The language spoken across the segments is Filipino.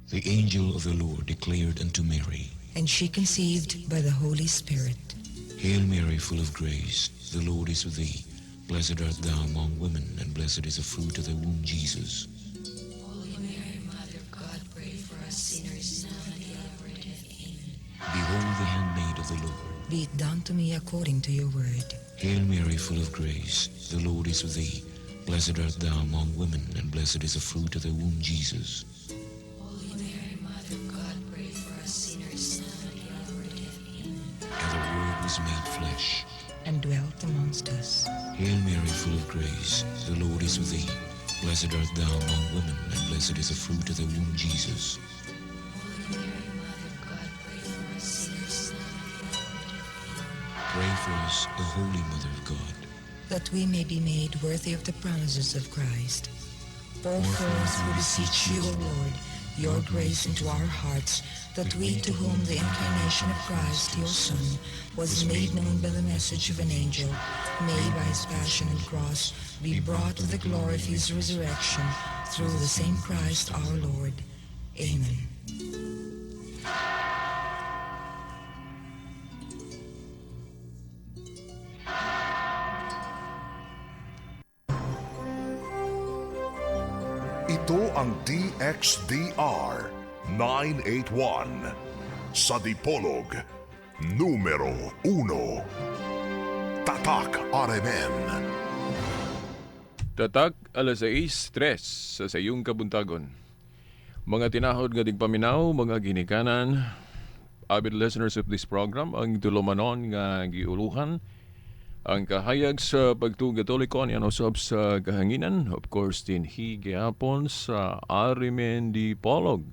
The angel of the Lord declared unto Mary, And she conceived by the Holy Spirit. Hail Mary, full of grace, the Lord is with thee. Blessed art thou among women, and blessed is the fruit of thy womb, Jesus. Holy Mary, Mother of God, pray for us sinners now and at the hour of our death. Amen. Behold the handmaid of the Lord. Be it done to me according to your word. Hail Mary, full of grace, the Lord is with thee. Blessed art thou among women, and blessed is the fruit of thy womb, Jesus. Holy Mary, Mother of God, pray for us sinners now and at the hour of our death. Amen. And the Word was made flesh, And dwelt amongst us. Hail Mary, full of grace, the Lord is with thee. Blessed art thou among women, and blessed is the fruit of thy womb, Jesus. Holy Mary, Mother of God, pray for us sinners now and at the hour of our death. Amen. Pray for us, O Holy Mother of God. That we may be made worthy of the promises of Christ. Pour forth, we beseech you, O Lord, your grace into our hearts, that we, to whom the incarnation of Christ, your Son, was made known by the message of an angel, may by his passion and cross be brought to the glory of his resurrection, through the same Christ our Lord. Amen. Ito ang DXDR 981 sa Dipolog numero 1. Tatak RMN. Tatak alas 6:03 sa sayong kabuntagon. Mga tinahod nga paminaw, mga ginikanan, avid listeners of this program, ang tulumanon nga giuluhan, ang kahayag sa pagtuong katoliko niyan usab sa kahanginan, of course din higapon sa Arimen Dipolog.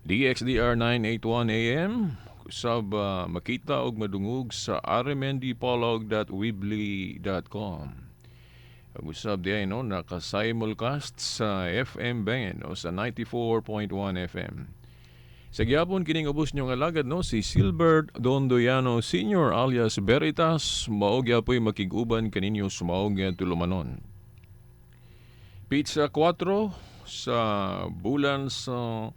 DXDR 981 AM, usab makita og madungog sa arimendipolog.weebly.com. Ang usab diay no naka-simulcast sa FM band o sa 94.1 FM. Sa gyapon kining ubos nyo nga lagad no si Silbert Dondoyano Sr. alias Veritas mao gyapoy makig-uban kaninyo sumaog nga tulumanon. Pizza 4 sa bulan sa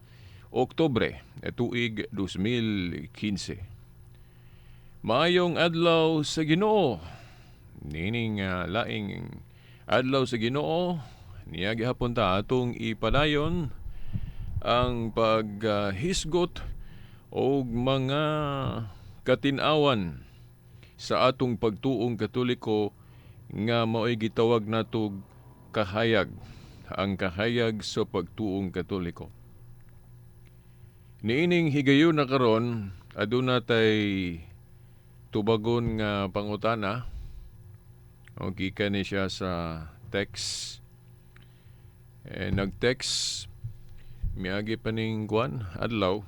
Oktubre tuig 2015. Maayong adlaw sa Ginoo. Nining laing adlaw sa Ginoo, niya gihapon ta atong ipadayon ang paghisgot og mga katinawan sa atong pagtuong Katoliko nga mao'y gitawag natog kahayag, ang kahayag sa pagtuong Katoliko. Niining higayon na karon aduna tay tubagon nga pangutana. O gikan ni siya sa text. Nag-text miagi pa ning kuan adlaw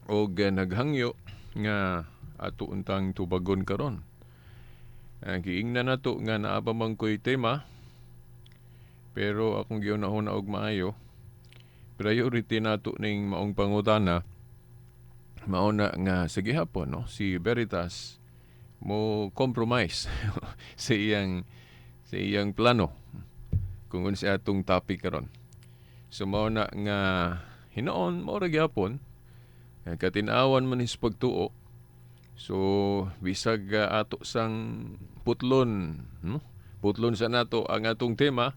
og naghangyo nga ato untang tubagon karon. Giingnan nato nga naa pa man ko'y tema pero akong giunahon og maayo. Priority nato ning maong pangutana mao na nga sige hapon no si Veritas mo compromise sa iyang plano kung unsa atong topic karon. So mao na nga hinoon mao ra gyapon katinawan man is pagtuo. So bisag ato sang putlon no? Putlon sa nato ang atong tema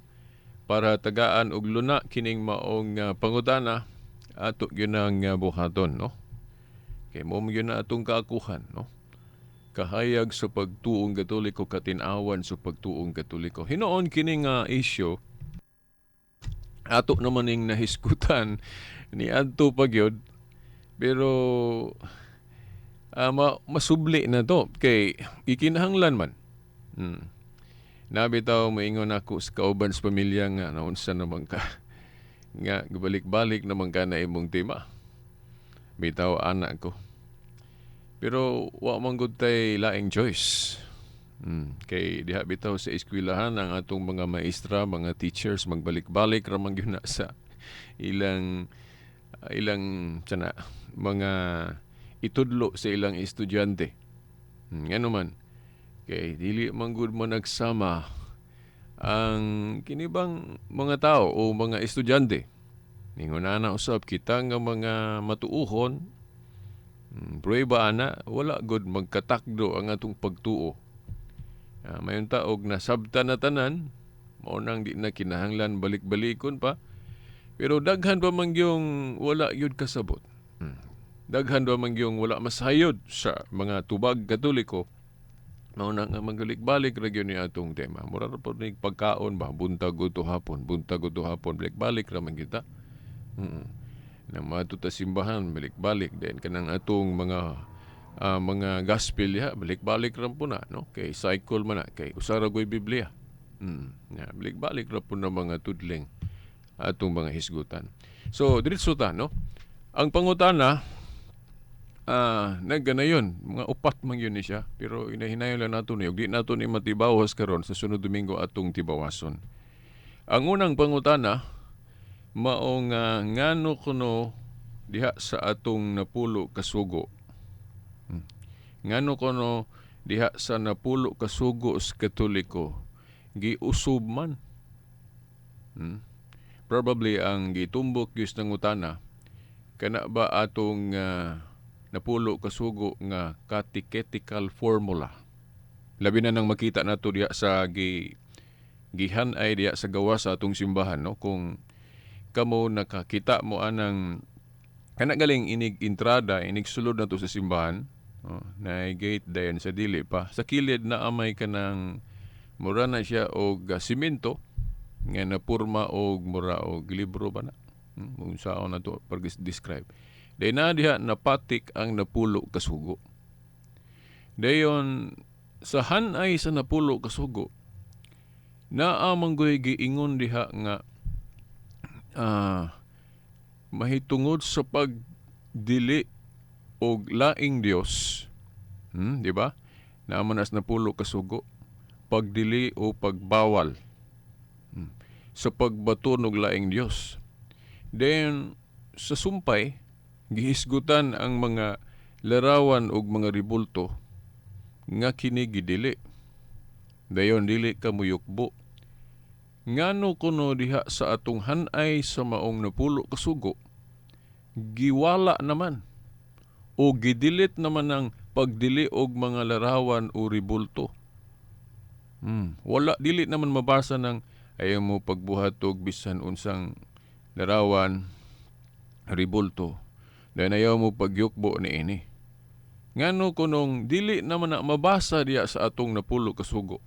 para tagaan og luna kining maong pangutana ato gyud ang buhaton no. Kay mo gyud na atong kaakuhan no. Kahayag sa pagtuong Katoliko, katinawan sa pagtuong Katoliko. Hinoon kining issue ato naman ning nahiskutan ni adto pagyod pero masubli na to kay ikinahanglan man. Nabitaw maingon ako sa kauban sa pamilya nga naunsa naman ka nga gabalik-balik naman ka na imong tema. Bitaw anak ko. Pero wa man gud tay laing choice. Kay diha bitaw sa eskwelahan ang atong mga maestra, mga teachers magbalik-balik ra man gyud na sa ilang tsana, mga itudlo sa ilang estudyante. Ngano man kay dili man gud mo nagsama ang kinibang mga tao o mga estudyante. Ningon na usab kita nga mga matuuhon, prueba ana, wala gud magkatakdo ang atong pagtuo. Mayon ta og nasabtan na tanan, mao nang di na kinahanglan balik-balikon pa. Pero daghan pa man yung wala yun kasabot. Daghan pa man yung wala masayod sa mga tubag Katoliko. Mao na nga magalik-balik ra gyud ni atong tema. Mura ra po ni pagkaon ba, buntag to hapon, balik-balik ra man kita. Na matuta simbahan, balik-balik din kanang atong mga gospel ya, balik-balik ra po na, no? Kay cycle man na, kay usara goy Biblia. Balik-balik ra po na mga tudling atong mga hisgutan. So, diretso ta, no? Ang pangutana, nagganayon, mga upat man yun ni siya, pero inahinayon lang nato ni, di nato ni matibawas karon sa sunod Domingo atong tibawason. Ang unang pangutana, maong ngano kuno diha sa atong napulo kasugo. Ngano kuno diha sa napulo kasugo sa Katoliko, giusob man. Probably ang gitumbok yus ng utana, kana ba atong napulo kasugo nga catechetical formula. Labi na nang makita nato diha sa gihanay diha sa gawas sa atong simbahan, no? Kung kamo nakakita mo anang kana galing inig entrada, inig sulod na to sa simbahan, na gate dayon sa dili pa. Sa kilid na amay kanang mura na siya og simento nga napurma og mura og libro ba na. Unsaon na to pag-describe. Day na diha napatik ang napulo kasugo. Dayon sa hanay sa napulo kasugo, naa manggoy giingon diha nga mahitungod sa pagdili og laing Dios. Di ba? Naaman as napulo kasugo, pagdili o pagbawal sa pagbaton og laing Dios. Then sa sumpay, gihisgutan ang mga larawan og mga ribulto nga kini gidili. Dayon dili ka muyukbo. Ngano kuno diha sa atong hanay sa maong napulo kasugo, giwala naman o gidilit naman ang pagdili og mga larawan o ribulto. Wala, dili naman mabasa ng ayaw mo pagbuhat og bisan unsang larawan, ribulto. Dahil ayaw mo pagyukbo ni ini. Ngano kunong dili naman na mabasa diya sa atong napulo kasugo.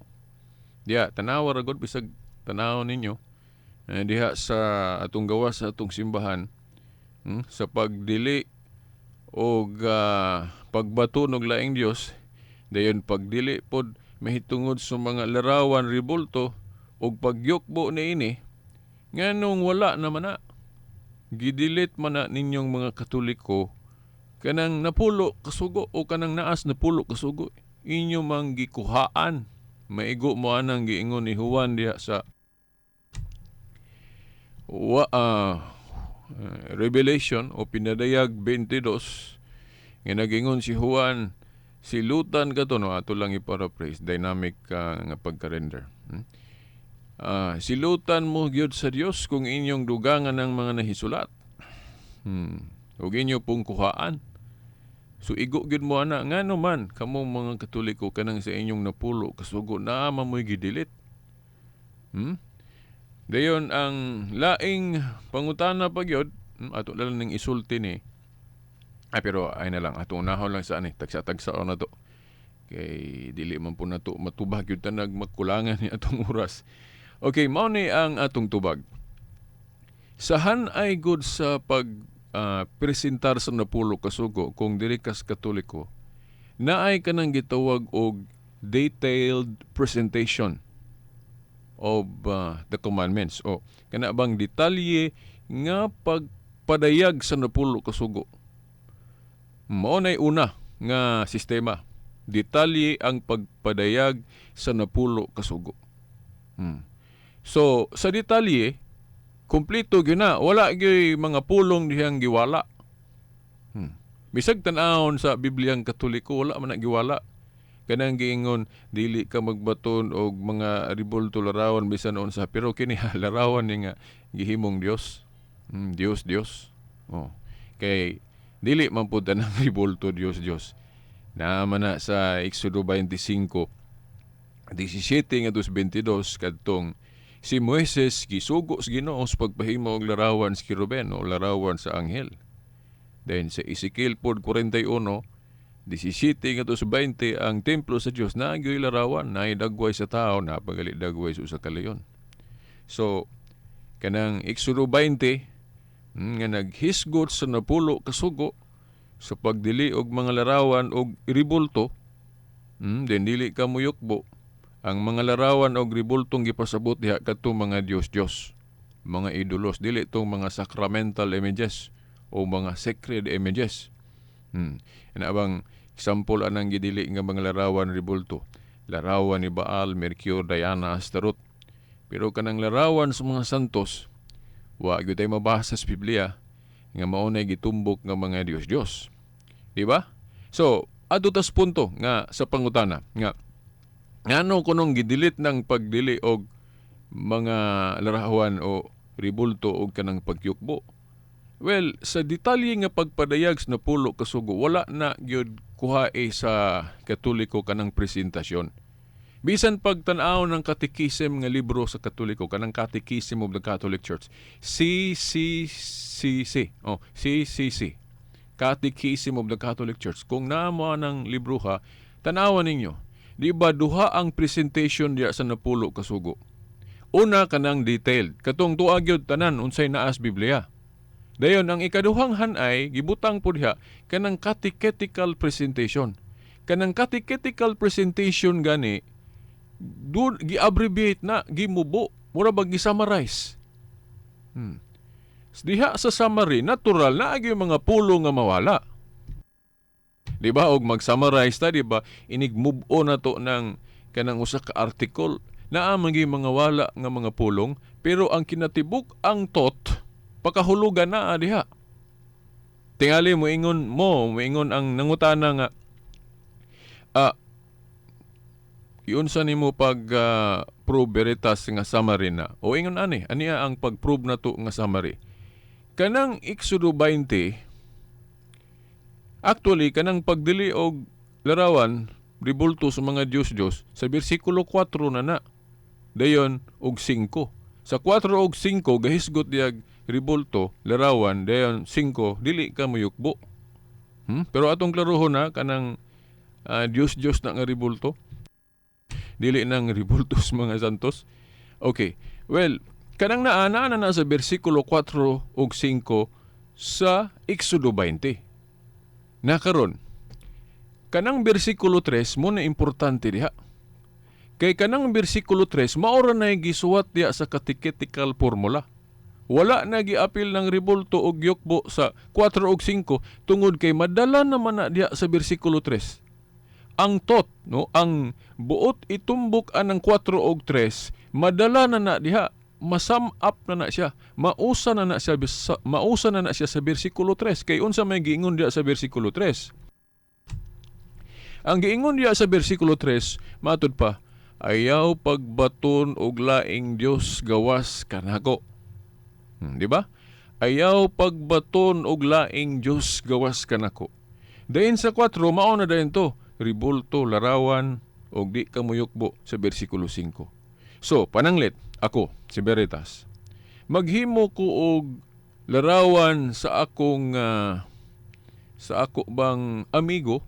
Diya, tanawa ragod, bisag tanaw ninyo. Diya sa atong gawas sa atong simbahan, sa pagdili o pagbato ng laing Diyos, dayon pagdili pod mahitungod sa mga larawan, ribulto, o pagyukbo ni ini, nganong wala naman na. Gidilit man na ninyong mga Katoliko kanang napulo kasugo o kanang naas napulo kasugo. Inyo mang gikuhaan. Maigo mo anang giingon ni Juan diha sa Revelation o Pinadayag 22 nga nagingon si Juan, silutan ka to, no? Ato lang i-paraphrase, dynamic nga pagka-render. Silutan mo gyud sa Dios kung inyong dugangan ng mga nahisulat. Ug inyo pong kuhaan. So igo gyud mo ana ngano man kamo mga Katoliko kanang sa inyong napulo kasugo naa mamoy gidilit. Dayon ang laing pangutana pa gyud, ato lang ning isulti ni. Pero ay na lang ato unahon lang sa ani tagsa-tagsa na to. Kay dili man po nato matubag gyud tanag magkulangan ni atong oras. Okay, mao ni ang atong tubag. Sahan ay good sa presentar sa napulo kasugo kung diri kas Katoliko, naay kanang gitawag og detailed presentation of the commandments. O kana bang detalye nga pagpadayag sa napulo kasugo. Mao nay una nga sistema. Detalye ang pagpadayag sa napulo kasugo. So, sa detalye, kumpleto gyud na, wala gyud mga pulong dihang giwala. Bisag tan-awon sa Bibliang Katoliko, wala man na giwala. Kanang giingon, dili ka magbaton og mga ribulto larawan bisan unsa, pero kini larawan ni nga gihimong Dios. Dios, Dios. Oh. Kay dili man pud tanang ribulto Dios, Dios. Naman na sa Exodo 25, 17 nga 22 kadtong si Moises gisugo sa Ginoo sa pagpahimo og larawan sa kiruben o larawan sa anghel. Then sa Ezekiel pod 41, 17 nga 20 ang templo sa Dios na gyoy larawan na dagway sa tao na pagali dagway sa usa ka leon. So kanang Exodo 20 nga naghisgot sa napulo kasugo sa pagdili og mga larawan og ribulto, then dili ka muyukbo. Ang mga larawan og ribultong gipasabot diha kadtong mga Dios-Dios, mga idolos, dili tong mga sacramental images o mga sacred images. Bang example anang gidili nga mga larawan ribulto, larawan ni Baal, Mercury, Diana, Astaroth. Pero kanang larawan sa mga santos, wa gyud tay mabasa sa Biblia nga mao nay gitumbok nga mga Dios-Dios. Di ba? So, adto tas punto nga sa pangutana nga ngano kunong gidilit ng pagdili og mga larawan o ribulto og kanang pagyukbo. Well, sa detalye nga pagpadayag sa napulo kasugo, wala na gyud kuhae sa Katoliko kanang presentasyon. Bisan pagtan-aw ng katekism nga libro sa Katoliko, kanang Catechism of the Catholic Church, CCCC, CCC, Catechism of the Catholic Church. Kung naamo ng libro ha, tanawan ninyo, di ba duha ang presentation diya sa napulo kasugo? Una kanang detailed, katong tuag yun tanan unsay naas Biblia. Dayon ang ikaduhang hanay gibutang pud diha kanang catechetical presentation. Kanang catechetical presentation gani do gi-abbreviate na, gimubo, mura ba gi-summarize. Diha sa summary, natural na agi mga pulo nga mawala. Di ba? Og mag-summarize ta, di ba? Inig-move on na to ng kanang usa ka article na amang mga wala nga mga pulong, pero ang kinatibuk ang tot, pakahulugan na diha. Tingali mo ingon ang nangutana nga, iunsa nimo pag prove veritas nga summary na. O ingon aniya ang pag-prove na to nga summary. Kanang Exodo 20, actually, kanang pagdili og larawan, ribulto sa mga Diyos-Diyos, sa bersikulo 4 na. Dayon og 5. Sa 4 og 5, gahisgot diyag ribulto, larawan, dayon 5, dili ka muyukbo. Pero atong klarohon na, kanang Diyos-Diyos na nga ribulto, dili nang ribulto sa mga santos. Okay, well, kanang na sa bersikulo 4 og 5 sa Exodo 20. Nakaron, kanang bersikulo 3 mo na importante diha. Kay kanang bersikulo 3 maora na gisuwat diha sa catechetical formula. Wala na giapil ng ribulto og yukbo sa 4 og 5 tungod kay madala naman na diha sa bersikulo 3. Ang tot, no, ang buot itumbok anang 4 og 3, madala na diha, masum up na siya, mausa na siya sa bersikulo 3. Kay unsa may giingon diya sa bersikulo 3? Ang giingon diya sa bersikulo 3, matud pa, ayaw pagbaton og laing Dios gawas kanako. Di ba? Ayaw pagbaton og laing Dios gawas kanako. Dayon sa 4 mao na dayon to, ribulto, larawan og di kamuyukbo sa bersikulo 5. So, pananglit, ako, si Veritas, maghimo ko og larawan sa ako bang amigo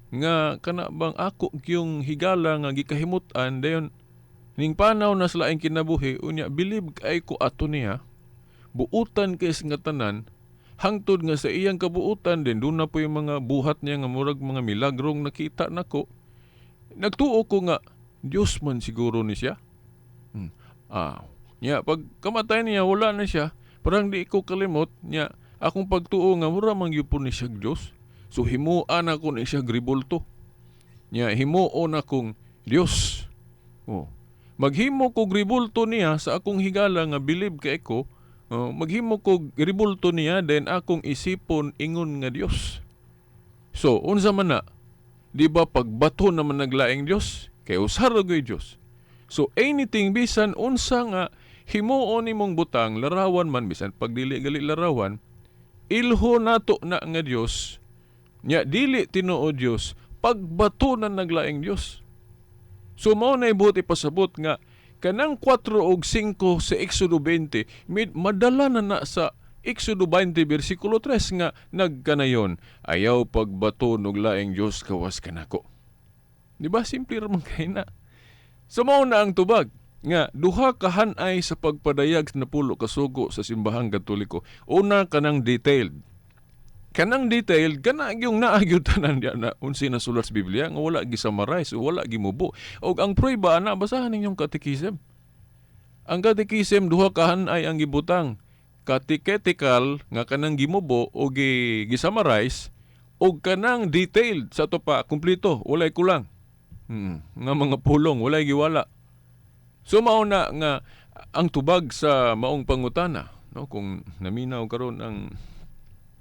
nga kana bang ako yung higala nga gikahimutan dayon ning panaw na sa laing kinabuhi unya believe kay ko ato niya buutan kay nga tanan hangtod nga sa iyang kabuutan din doon na po yung mga buhat niya nga murag mga milagrong nakita nako. Nagtuo ko nga Dios man siguro ni siya. Nya pag kamatay niya wala na siya, parang di ko kalimot nya akong pagtuo nga mura man gyud ni siya Dios. So himuan ako ni siya ribulto. Nya himuon akong Dios. Maghimo ko ribulto niya sa akong higala nga believe kay ko. Maghimo ko ribulto niya then akong isipon ingon nga Dios. So unsa man na? Di ba pagbato naman naglaing Dios? Kay usar gyud Dios. So anything bisan unsa nga himuon nimong butang larawan man bisan pag dili gali larawan, ilho nato na nga Dios, nya dili tinuod Dios, pagbatunan naglaing Dios. So mao nay buti pasabot nga kanang 4 ug 5 sa Exodo 20 madala na sa Exodo 20 bersikulo 3 nga nagkanayon, ayaw pagbato og laing Dios kawas kanako. Di ba simple ra man kay na. So mao na ang tubag nga duha ka hanay sa pagpadayag sa 10 ka sugo sa simbahang Katoliko. Una kanang detailed. Kanang detailed kana yung naagyud tanan diya na unsi na sulat sa Biblia nga wala gi-summarize o wala gimubo. Og ang prueba na basahan ninyong katekism. Ang katekism duha ka hanay ang gibutang. Catechetical nga kanang gimubo o gi-summarize og kanang detailed sa to pa kumpleto, walay kulang. Nga mga pulong walay giwala. So mao na nga ang tubag sa maong pangutana, no, kung naminaw karon ang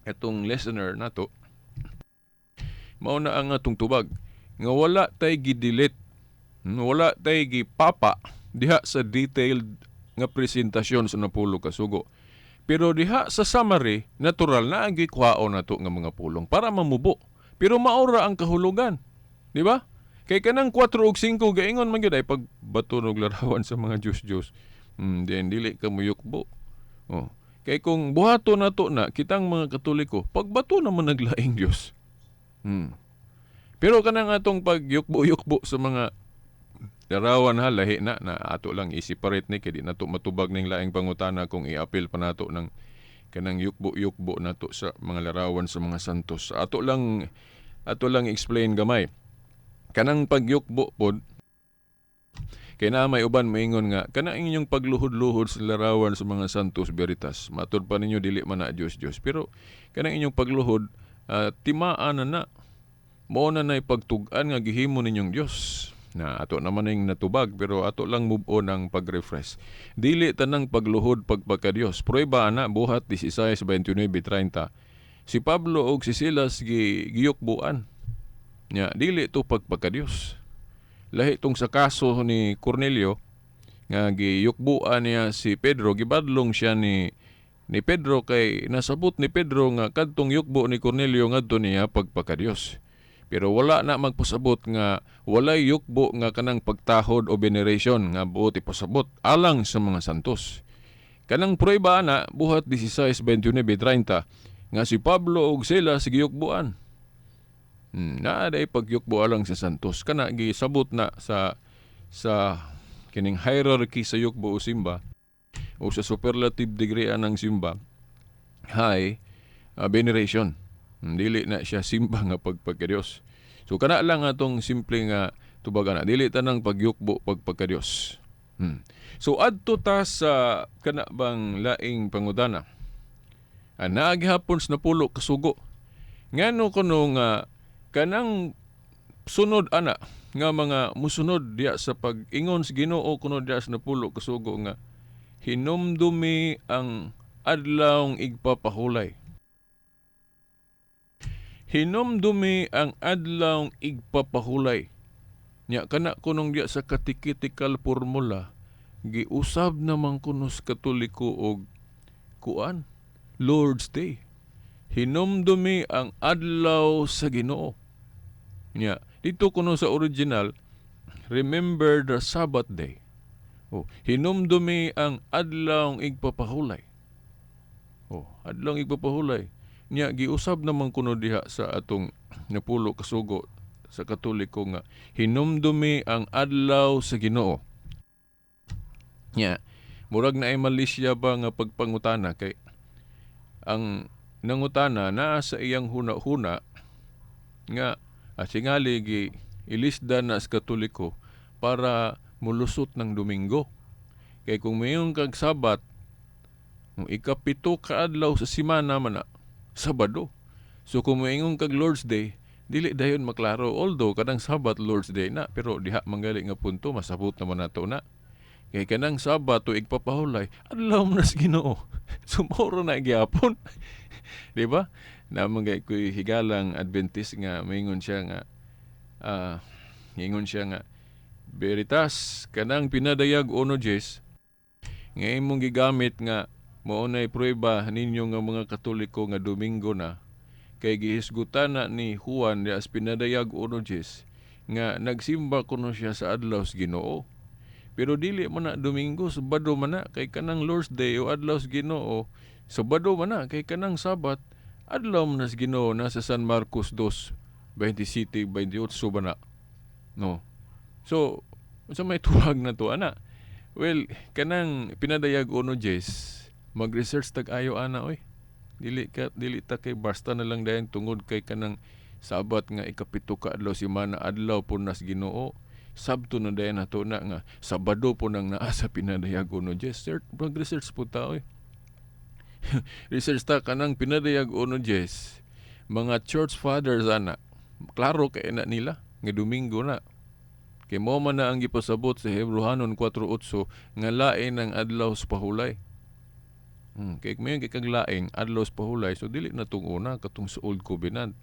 etong listener nato, mao na ang atong tubag nga wala tay gidelete, wala tay gipapa diha sa detailed nga presentasyon sa 10 ka sugo. Pero diha sa summary, natural na ang gikuhaon nato nga mga pulong para mamubo. Pero maura ang kahulugan, di ba? Kay kanang 4 ug 5 gaingon man gyud ay pagbato og larawan sa mga Diyos. Then dili ka muyukbo. Oh. Kay kung buhato nato na kitang mga Katoliko, pagbato naman naglaing Dios. Pero kanang atong pagyukbo-yukbo sa mga larawan ha, lahi na ato lang i-separate ni kay di nato matubag ning laing pangutana kung i-appeal pa nato ng kanang yukbo-yukbo nato sa mga larawan sa mga santos. Ato lang explain gamay. Kanang pagyukbo pod kay na may uban maingon nga kanang inyong pagluhod-luhod sa larawan sa mga santos veritas. Matud pa ninyo dili man na Dios. Pero kanang inyong pagluhod timaan na mao na nay pagtug-an nga gihimo ninyong Dios. Na ato naman ning natubag pero ato lang move on ang pag-refresh. Dili tanang pagluhod pagpaka-Dios. Prueba na buhat 16:29-30. Si Pablo og si Silas giyukbuan. Nya dili to pagpaka-Dios. Lahi tong sa kaso ni Cornelio nga giyukbuan niya si Pedro, gibadlong siya ni Pedro kay nasabot ni Pedro nga kadtong yukbo ni Cornelio ngadto niya pagpaka-Dios. Pero wala na magpasabot nga walay yukbo nga kanang pagtahod o veneration nga buot ipasabot alang sa mga santos. Kanang prueba na buhat 16:29-30 nga si Pablo og Silas giyukbuan. Naaday pagyukbo alang sa santos kana gisabot na sa kining hierarchy sa yukbo o simba o sa superlative degree ng simba high veneration. Dili na siya simba nga pagpagka-Dios. So kana lang atong simple nga tubag ana, dili tanang pagyukbo pagpagka-Dios. So adto ta sa kana bang laing pangutana. Naagihapon sa 10 ka sugo. Ngano kuno nga kanang sunod ana nga mga musunod diya sa pag-ingon sa Ginoo kuno diya sa 10 ka sugo nga hinumdumi ang adlawng igpapahulay. Hinumdumi ang adlawng igpapahulay. Nya kana kunong diya sa catechetical formula giusab naman kuno sa Katoliko og kuan Lord's Day. Hinumdumi ang adlaw sa Ginoo. Nya dito kuno sa original, remember the Sabbath day. Hinumdumi ang adlawng igpapahulay. Adlawng igpapahulay. Nya giusab naman kuno diha sa atong 10 ka sugo sa Katoliko nga hinumdumi ang adlaw sa Ginoo. Nya murag na ay malisya ba nga pagpangutana kay ang nangutana naa sa iyang huna-huna nga singali ilisda na sa Katoliko para mulusot ng Domingo. Kay kung mayroong kag Sabat, ikapito ka adlaw sa simana man na, Sabado. So kung mayroong kag Lord's Day, dili dayon maklaro. Although kadang Sabat Lord's Day na, pero diha manggali nga punto, masabot naman nato na. Kay kanang Sabato igpapahulay, adlaw mo na sa Ginoo. Sumoro na gyapon. Di ba? Namang ko'y higalang Adventist nga maingon siya nga veritas kanang pinadayag ono Jes nga imong gigamit nga mao nay prueba ninyo nga mga Katoliko nga Domingo na kay gihisgutan na ni Juan di as pinadayag 1:10 nga nagsimba kuno siya sa adlaw sa Ginoo. Pero dili man na Domingo, Sabado man na kay kanang Lord's Day o adlaw sa Ginoo. Sabado man na kay kanang Sabat, adlaw man na sa Ginoo na sa San Marcos 2:27-28 ba na. No. So, sa may tuwag na to ana. Well, kanang pinadayag 1:10, mag-research tag-ayo ana oy. Dili ta kay basta na lang dayon tungod kay kanang Sabat nga ikapito ka adlaw semana adlaw po nas Ginoo. Sabto na dayon nato na nga Sabado po nang naa sa pinadayag 1:10. Mag-research po ta oy. Research ta kanang pinadayag 1:10. Mga church fathers ana. Klaro kay na nila nga Domingo na. Kay mo man na ang gipasabot sa Hebrehanon 4:8 nga lain ang adlaw sa pahulay. Kay may kag laing adlaw sa pahulay so dili na tong una katong sa Old Covenant.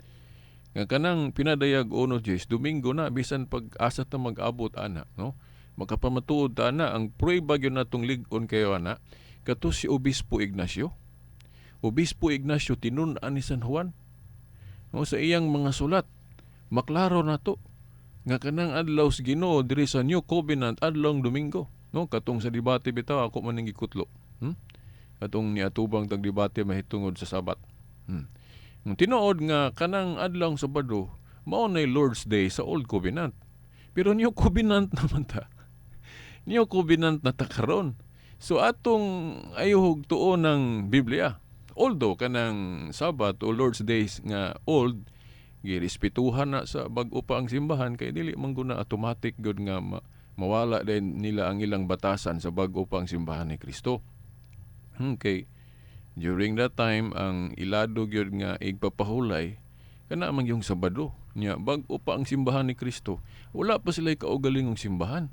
Nga kanang pinadayag 1:10 Domingo na bisan pag-asa ta mag-abot ana, no? Makapamatuod ta ana ang prueba gyud natong lig-on kayo ana kato si Obispo Ignacio. Obispo Ignacio tinun-an ni San Juan. No, sa iyang mga sulat maklaro nato nga kanang adlaw sa Ginoo diri sa New Covenant adlawng Domingo, no? Katong sa debate bitaw ako man ning gikutlo. Katong niatubang tag debate mahitungod sa Sabat. Tinuod nga kanang adlawng Sabado mao nay Lord's Day sa Old Covenant. Pero New Covenant naman ta. New Covenant na ta karon. So atong ayuhog tuon ng Biblia. Although kanang Sabat o Lord's Days nga old girespetuhan na sa bag-o pa ang simbahan kay dili man guna automatic gud nga mawala din nila ang ilang batasan sa bag-o pa ang simbahan ni Kristo. Okay. During that time ang ilado gyud nga igpapahulay kana man yung Sabado nya bag-o pa ang simbahan ni Kristo. Wala pa sila kaugalingong simbahan.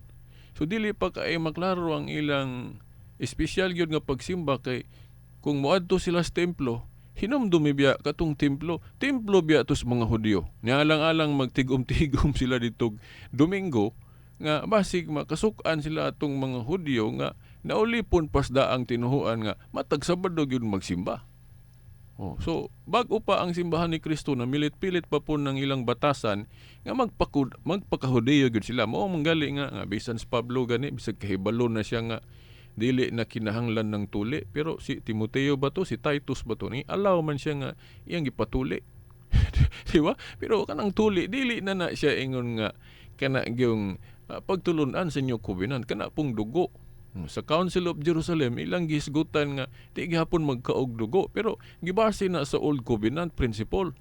So dili pa kay maklaro ang ilang espesyal gyud nga pagsimba kay kung moadto sila sa templo hinumdumi biya katong templo biya tos mga Hudyo. Nya alang-alang magtigom-tigom sila dito Domingo nga basig makasukan sila atong mga Hudyo nga naulipon pasda ang tinuhuan nga matag Sabado gyud magsimba. So bag-o pa ang simbahan ni Kristo na milit-pilit pa po ng ilang batasan nga magpakahudiyo gyud sila. Mao manggali nga bisan si Pablo gani bisag kahibalo na siya nga dili na kinahanglan ng tuli pero si Timoteo ba to si Titus ba to ni allow man siya nga iyang gipatuli. Di ba? Pero kanang tuli dili na siya ingon nga kana gyung pagtulunan sa New Covenant kana pong dugo. Sa Council of Jerusalem ilang gisgutan nga di gihapon magkaog dugo pero gibase na sa Old Covenant principle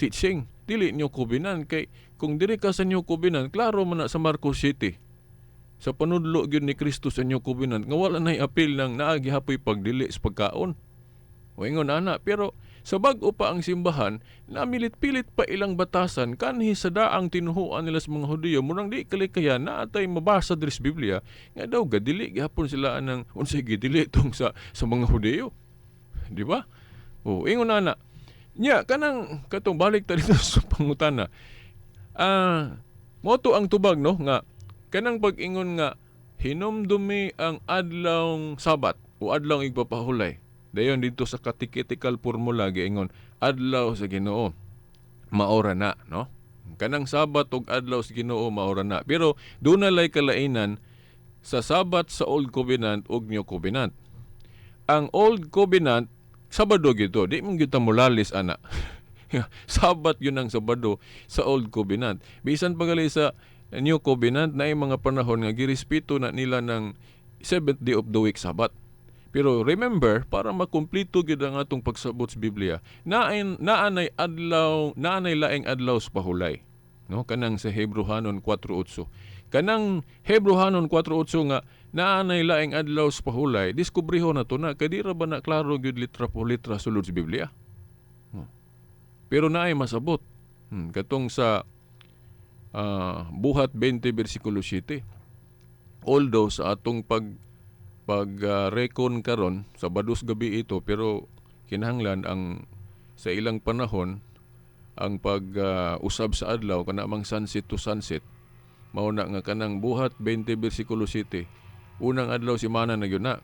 teaching dili New Covenant kay kung diri ka sa New Covenant klaro man na sa Marcos 7 sa panudlo gyud ni Kristo sa New Covenant nga wala nay apil nang naa gihapoy pagdili sa pagkaon. O ingon ana pero sa bag-o pa ang simbahan, namilit-pilit pa ilang batasan kanhi sa daang tinuhuan nila sa mga Hudyo murang di kalikayan na atay mabasa diri sa Biblia nga daw gadili gihapon sila anang unsay gidili tong sa mga Hudyo. Di ba? O ingon ana. Nya kanang katong balik ta dito sa pangutana. Moto ang tubag no nga kanang pag-ingon nga hinumdumi ang adlawng Sabat o adlawng igpapahulay. Dayon dito sa catechetical formula giingon adlaw sa Ginoo maora na, no? Kanang Sabat ug adlaw sa Ginoo maora na. Pero dunay kalainan sa Sabat sa Old Covenant ug New Covenant. Ang Old Covenant Sabado gyud to, di man gyud ta molalis ana. Sabat yun ang Sabado sa Old Covenant. Bisan pagali sa New Covenant na mga panahon nga girespeto na nila ng seventh day of the week Sabat. Pero remember, para makumpleto gid ang atong pagsabot sa Biblia, naanay laing adlaw sa pahulay. No, kanang sa Hebrehanon 4:8. Kanang Hebrehanon 4:8 nga naanay laing adlaw sa pahulay, diskubriho na to na kay di ra ba na klaro gyud litra po litra sulod sa Biblia. Pero naay masabot. Katong sa Buhat 20 bersikulo 7. Although sa atong pag-recon karon sa bados gabi ito pero kinahanglan ang sa ilang panahon ang pag-usab sa adlaw kana mang sunset to sunset mao na nga kanang Buhat 20 bersikulo 7 unang adlaw semana na gyud na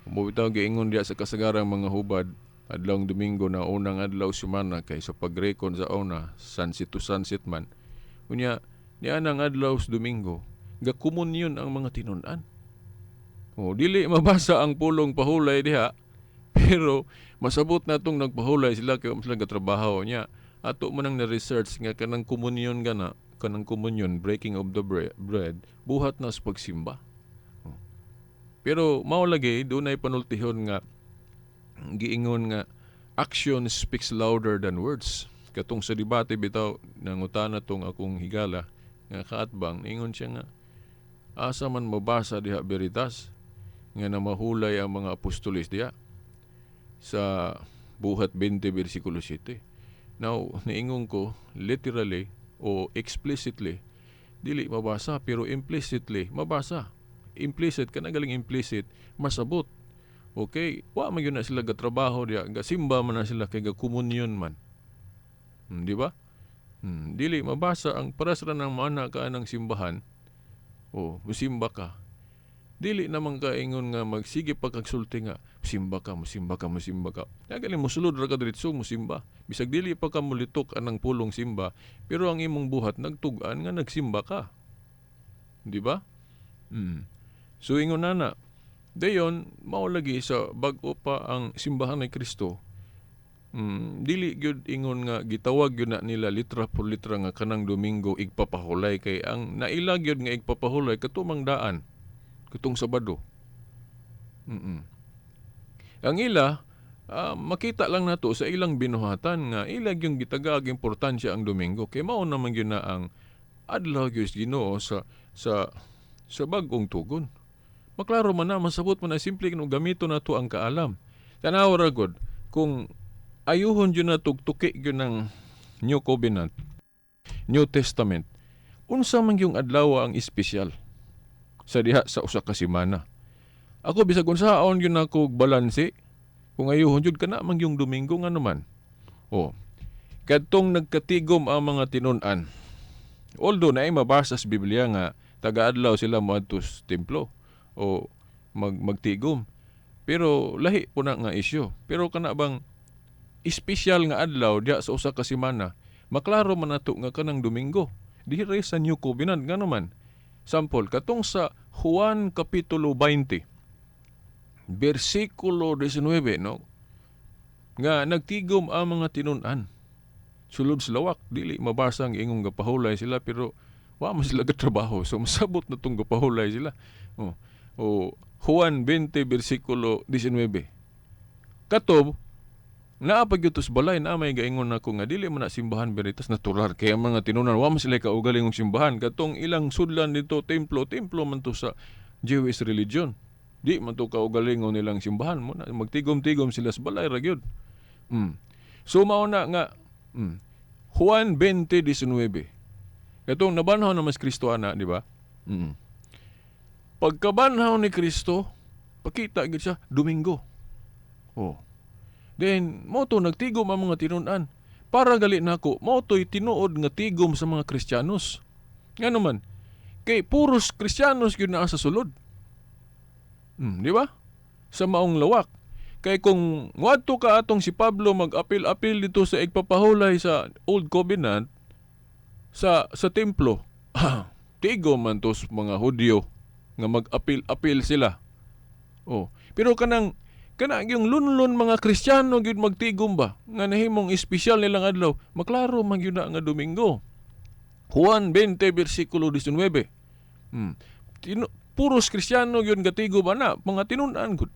Bitaw giingon diya sa kasagarang mga hubad adlawng Domingo na unang adlaw semana kay sa pagrekon sa una sunset to sunset man. Unya niya nang adlaw sa Domingo gakomunyon ang mga tinun-an. Dili mabasa ang pulong pahulay diha pero masabot natong nagpahulay sila kay sila gatrabaho niya. Ato man ang na-research nga kanang komunyon kanang komunyon breaking of the bread buhat na sa pagsimba. Pero mao lagi dunay panultihon nga giingon nga action speaks louder than words. Katong sa debate bitaw nangutana tong akong higala nga kaatbang ingon siya nga asa man mabasa diha Veritas nga namahulay ang mga apostoles diha sa buhat 20 bersikulo 7. Now, niingon ko literally o explicitly dili mabasa pero implicitly mabasa. Implicit ka na galing implicit masabot. Okay, wa man gyud na sila gatrabaho diya, gasimba man na sila kay gakomunyon man. Di ba? Dili mabasa ang paras ra nang mana ka ng simbahan. Musimba ka. Dili naman ka ingon nga magsige pa kagsulti nga musimba ka. Galing mosulod ra ka diretso musimba. Bisag dili pa ka mulitok anang pulong simba, pero ang imong buhat nagtug-an nga nagsimba ka. Di ba? So ingon na dayon mao lagi sa bag-o pa ang simbahan ni Kristo. Dili gyud ingon nga gitawag gyud na nila litra por litra nga kanang Domingo igpapahulay kay ang naila gyud nga igpapahulay katumang daan katong Sabado. Ang ila makita lang nato sa ilang binuhatan nga ila gyud gitagag importansya ang Domingo kay mao naman gyud na ang adlaw gyud Ginoo sa bag-ong tugon. Maklaro man na, masabot man na simple kung gamito na to ang kaalam. Tanaw ra gud kung ayuhon yun na tugtuki yun ng New Covenant, New Testament, unsa man yung adlaw ang espesyal sa diha sa usa ka semana. Ako bisag unsaon yun ako balanse, kung ayuhon yun kana man yung Domingo nga naman. Kadtong nagkatigom ang mga tinun-an, although na ay mabasa sa Biblia nga taga-adlaw sila moadto sa templo o magtigom. Pero lahi po na nga isyo. Pero kana bang espesyal nga adlaw diya sa usa ka semana, maklaro man nato nga kanang Domingo. Diri sa New Covenant nga naman. Sample katong sa Juan kapitulo 20 bersikulo 19 no. Nga nagtigom ang mga tinun-an. Sulod sa lawak, dili mabasa ang ingong gapahulay sila pero wa man sila gatrabaho. So masabot na tong gapahulay sila. Juan 20 bersikulo 19. Katob naapagyutos balay na may gaingon nako nga dili man na simbahan Veritas natural kay ang mga tinunan wa man sila kaugaling og simbahan katong ilang sudlan dito templo man to sa Jewish religion. Di man to kaugalingon nilang simbahan mo na magtigom-tigom sila sa balay ra gyud. So mao na nga Juan 20:19. Katong nabanhaw na mas Kristoana, di ba? Pagkabanhaw ni Kristo, pakita gid siya Domingo. Then mo to nagtigom ang mga tinun-an. Para gali nako, mo to'y tinuod nga tigom sa mga Kristiyanos. Ngano man, kay puros Kristiyanos gyud naa sa sulod. Di ba? Sa maong lawak. Kay kung wadto ka atong si Pablo mag-apil-apil dito sa igpapahulay sa Old Covenant sa templo, tigom man to sa mga Hudyo nga mag-apil-apil sila. Pero kanang yung lunlon mga Kristiyano gyud magtigom ba nga nahimong espesyal nilang adlaw, maklaro man gyud na nga Domingo. Juan 20 bersikulo 19. Puros Kristiyano gyud gatigom ana, mga tinun-an gud.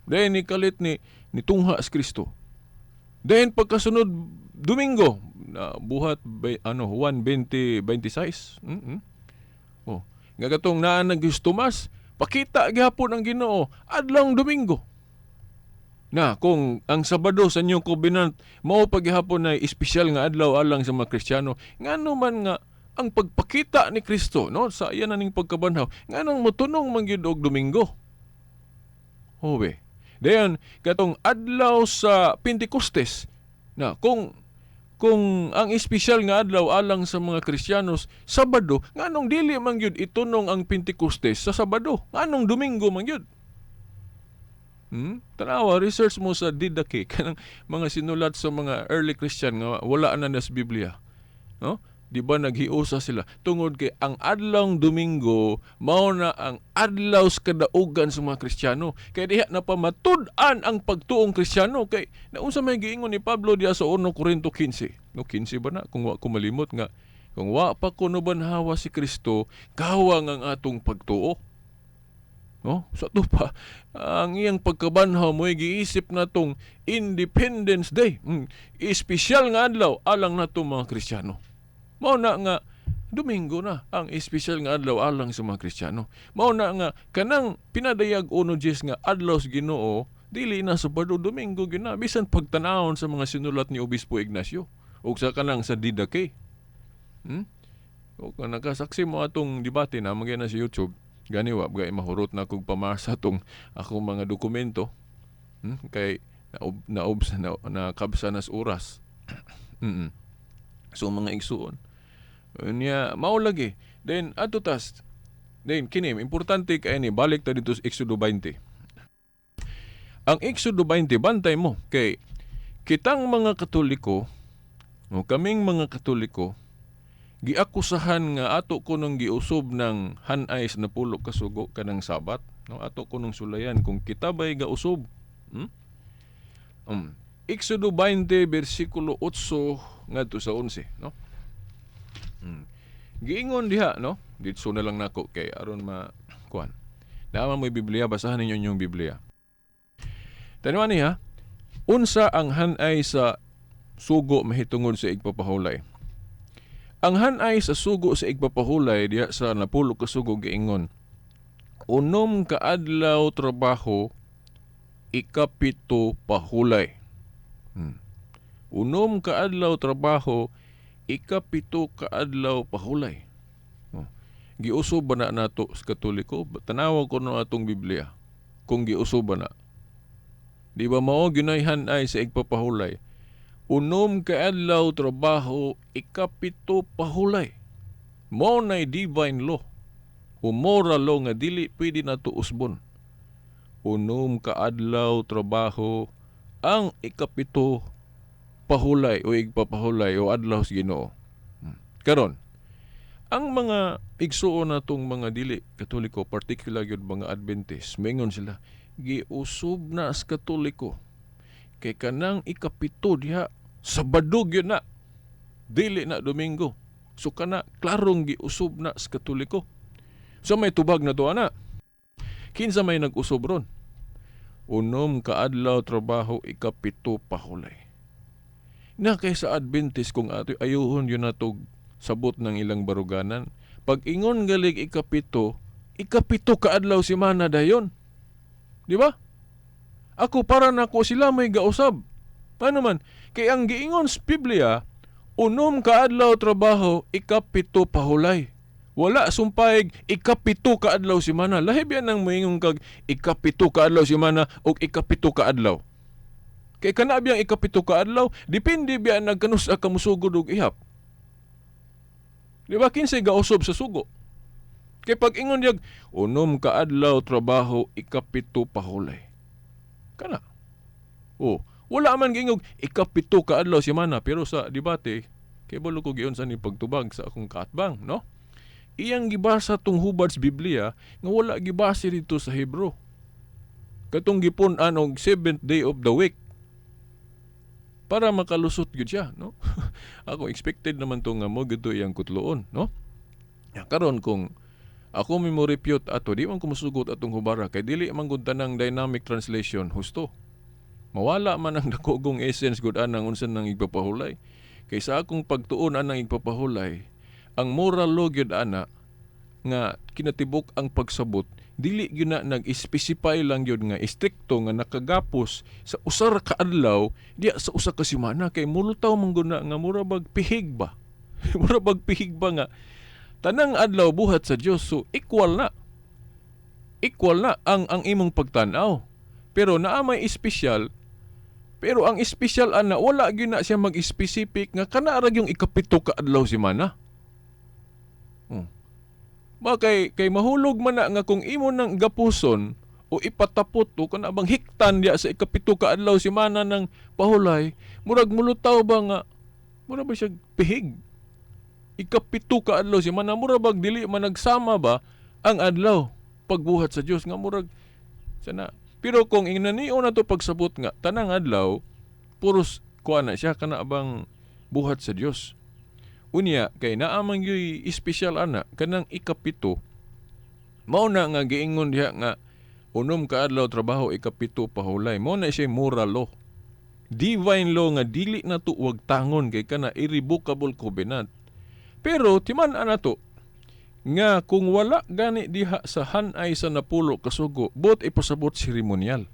Dahil ni kalit ni tungha sa Kristo. Dahil pagkasunod Domingo, buhat Juan 20:26. Nga katong naan ng Tomas, pakita gihapon ang Ginoo adlawng Domingo. Na kung ang Sabado sa New Covenant mao paghihapon na espesyal nga adlaw alang sa mga Kristiyano, ngano man nga ang pagpakita ni Kristo no sa iyan ning pagkabanhaw, nganong motunong man gyud og Domingo. Dayon katong adlaw sa Pentecostes na kung kung ang espesyal nga adlaw alang sa mga Kristiyanos Sabado, nganong dili man gyud itunong ang Pentecostes sa Sabado? Nganong Domingo man gyud? Tanawa, research mo sa Didache kanang mga sinulat sa mga early Christian nga wala na sa Biblia. No? Di ba naghiusa sila tungod kay ang adlawng Domingo mao na ang adlaw sa kadaugan sa mga Kristiyano. Kay diha na pamatud-an ang pagtuong Kristiyano kay naunsa may giingon ni Pablo diha sa 1 Corinto 15. No 15 ba na kung wa ko malimot nga kung wa pa kuno banhawa si Kristo, kawang ang atong pagtuo. No? Sa to pa, ang iyang pagkabanhaw mo giisip na tong Independence Day. Espesyal nga adlaw alang na mga Kristiyano. Mao na nga Domingo na ang espesyal nga adlaw alang sa mga Kristiyano. Mao na nga kanang pinadayag 1 nga adlaw sa Ginoo dili na Sabado, Domingo gyud na bisan pagtanawon sa mga sinulat ni Obispo Ignacio ug sa kanang sa Didache. O kung nakasaksi mo atong debate na magay na sa YouTube, gani wa gay mahurot na kog pamasa tong akong mga dokumento. Kay nakabsa nas oras. So mga igsuon niya mao lagi. Then adto tas then kini importante kay ni balik ta dito sa Exodo 20. Ang Exodo 20 bantay mo kay kitang mga Katoliko o kaming mga Katoliko giakusahan nga ato kunong giusob ng hanay sa napulo ka sugo kanang Sabat, no? Ato kunong sulayan kung kita ba'y gausob. Exodo 20 bersikulo 8 ngadto sa 11, no? Giingon diha, no? Dito na lang nako kay aron kuan. Naman mo Biblia, basahan ninyo yung Biblia. Tanawan niya, unsa ang hanay sa sugo mahitungod sa igpapahulay. Ang hanay sa sugo sa igpapahulay diha sa napulo ka sugo giingon, 6 ka adlaw trabaho, 7 pahulay. 6 ka adlaw trabaho, 7 ka adlaw pahulay. Giusob ba na nato sa Katoliko? Tanawa ko no atong Biblia kung giusob ba na. Di ba mao ginayhan ay sa igpapahulay? 6 ka adlaw trabaho, 7 pahulay. Mao nay divine law o moral law nga dili pwede nato usbon. 6 ka adlaw trabaho, ang 7 pahulay o igpapahulay o adlaw sa Ginoo. Karon, ang mga igsuon natong mga dili Katoliko, particular gyud mga Adventist, maingon sila, giusob na sa Katoliko. Kay kanang 7 diha Sabado gyud na. Dili na Domingo. So kana klarong giusob na sa Katoliko. So may tubag na to ana. Kinsa may nag-usob ron? 6 ka adlaw trabaho, 7 pahulay. Na kay sa Adventist kung ato ayuhon yun natog sabot ng ilang baruganan. Pag ingon galig 7, 7 kaadlaw si mana dayon. Di ba? Ako para nako sila may gausab. Ano man? Kay ang giingon sa Biblia, 6 kaadlaw trabaho, 7 pahulay. Wala sumpayg 7 kaadlaw si mana. Lahib yan ang moingon kag 7 kaadlaw si mana o 7 kaadlaw. Kay kana biyang 7 kaadlaw, depende biya nagkanus ka musugod og ihap. Di ba kinsay gausob sa sugo? Kay pag ingon yag 6 kaadlaw trabaho, 7 pahulay. Kana. Wala man gingog 7 kaadlaw si mana, pero sa debate kay balo ko giyon sa ni pagtubag sa akong kaatbang, no? Iyang gibasa tong hubad sa Biblia nga wala gibase dito sa Hebro. Katong gipun-an og 7th day of the week. Para makalusot gyud siya, no? Ako expected naman to nga mo gito iyang kutloon, no? Karon kung ako mo refute ato, di man ko musugot atong hubara kay dili man gud tanang dynamic translation husto. Mawala man ang dakogong essence gud anang unsan nang igpapahulay. Kay sa akong pagtuon anang igpapahulay, ang moral law gyud ana nga kinatibok ang pagsabot, dili gyud na nag-specify lang gyud nga istrikto nga nakagapos sa usa ka adlaw diya sa usa ka semana kay mulutaw man gud na nga mura bag pihig ba. Mura bag pihig ba nga tanang adlaw buhat sa Dios, so equal na. Equal na ang imong pagtan-aw. Pero naa may espesyal, Pero ang espesyal ana, wala gyud na siya mag-specific nga kana ra yung ikapito ka adlaw semana. Ba kay mahulog man na nga kung imo nang gapuson o ipatapot o kana bang hiktan diya sa ikapito ka adlaw semana ng pahulay, murag mulutaw ba nga mura ba siya pihig? Ikapito ka adlaw semana, mura bag dili man nagsama ba ang adlaw pagbuhat sa Dios nga murag sana. Pero kung inaniyo na to pagsabot nga tanang adlaw puros kuha na siya kana bang buhat sa Dios. Unya kay naamang yoy espesyal ana kanang ikapito, mao na nga giingon diha nga unom ka adlaw trabaho ikapito pahulay. Mao na siya moral law, divine law nga dili na to wag tangon kay kana irrevocable covenant. Pero timan ana to nga kung wala gani diha sa hanay sa napulo kasugo, bot ipasabot seremonyal.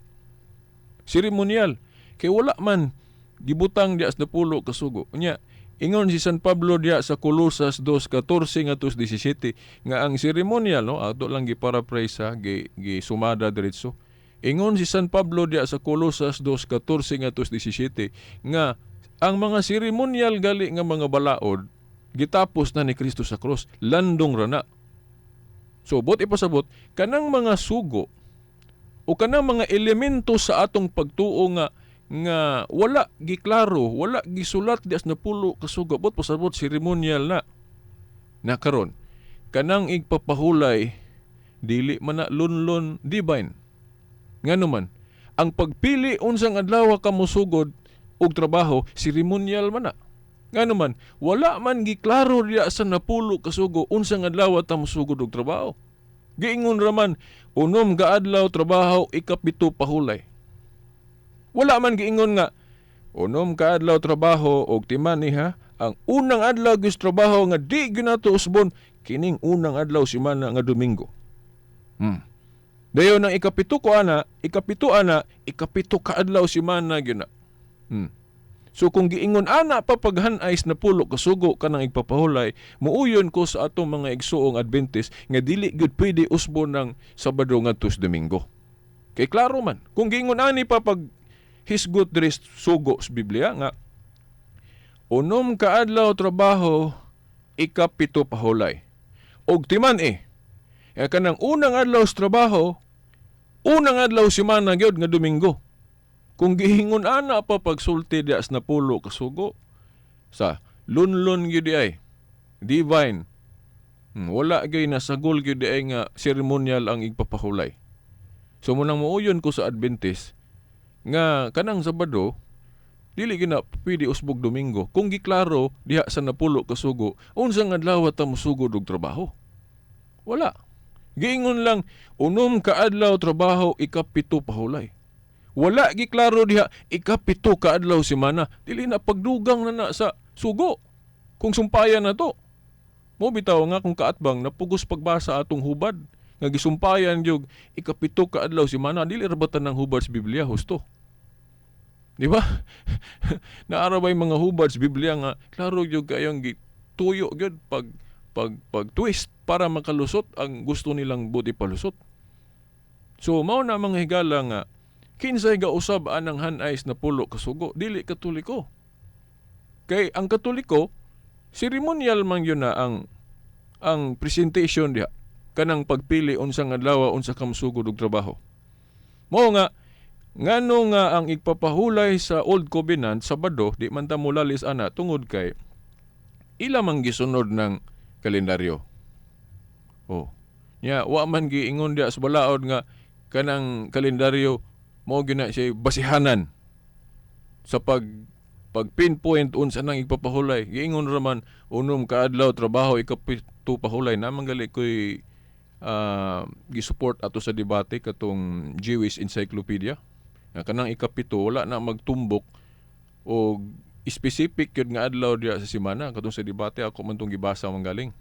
Seremonyal kay wala man gibutang diha sa napulo kasugo. Unya ingon si San Pablo diya sa Colosas 2:14 ngadto 17 nga ang seremonyal, no, ato lang gi-paraphrase ha, gi-sumada diretso. Ingon si San Pablo diya sa Colosas 2:14 ngadto 17 nga ang mga seremonyal gali nga mga balaod gitapos na ni Kristo sa krus, landong rana. So bot ipasabot kanang mga sugo o kanang mga elemento sa atong pagtuo nga wala giklaro, wala gisulat di as napulo kasugo, bot pasabot seremonyal na karon kanang igpapahulay dili man na lunlon divine. Ngano man ang pagpili unsang adlaw ka mosugod og trabaho seremonyal man na. Ngano man wala man giklaro diya sa napulo kasugo unsang adlaw ta mosugod og trabaho. Giingon raman unom ka adlaw trabaho ikapito pahulay. Wala man giingon nga unom ka adlaw trabaho og timan niha ang unang adlaw gis trabaho nga di ginato usbon kining unang adlaw semana nga Domingo. Dayon nang ikapito ana, ikapito ka adlaw semana gyud na. So kung giingon ana pa paghanais na pulo kasugo kanang igpapahulay, muuyon ko sa atong mga igsuong Adventist nga dili gyud pwede usbon ng Sabado ngadto sa Domingo. Kay klaro man, kung giingon ani pa pag hisgot diri sugo sa Biblia nga unom ka adlaw trabaho ikapito pahulay. Og timan kanang unang adlaw sa trabaho, unang adlaw semana gyud nga Domingo. Kung gihingon ana pa pagsulti dias na pulo kasugo sa lunlon gyud ay divine. Wala gyud nasagol gyud ay nga seremonyal ang igpapahulay. So munang muuyon ko sa Adventist nga kanang Sabado dili gina pwede usbog Domingo kung giklaro diha sa napulo kasugo unsang adlaw ta mosugod og trabaho. Wala. Giingon lang unom ka adlaw trabaho ikapito pahulay. Wala giklaro diha ikapito ka adlaw semana. Dili na pagdugang na sa sugo. Kung sumpayan na to. Mo bitaw nga kung kaatbang napugos pagbasa atong hubad nga gisumpayan jud ikapito ka adlaw semana, dili rabatan ng hubad sa Biblia husto. Di ba? Naarabay mga hubad sa Biblia nga klaro jud kayong gituyo gyud pag twist para makalusot ang gusto nilang buti palusot. So mao na mga higala nga kinsay gausab anang hanais na pulo kasugo, dili Katoliko. Kay ang Katoliko seremonyal man yun na ang presentation diha kanang pagpili unsang adlaw unsa ka mosugod og trabaho. Mao nga ngano nga ang igpapahulay sa Old Covenant Sabado di man ta mulalis ana tungod kay ila man gisunod ng kalendaryo. Nya wa man giingon dia sa balaod nga kanang kalendaryo mao gina siya basihanan sa pag-pinpoint unsa nang igpapahulay. Giingon raman unom ka adlaw trabaho ikapito pahulay namang gali koy gisupport ato sa debate katong Jewish Encyclopedia. Kanang ikapito wala na magtumbok o specific yun nga adlaw diya sa semana katong sa debate ako man tong gibasa manggaling.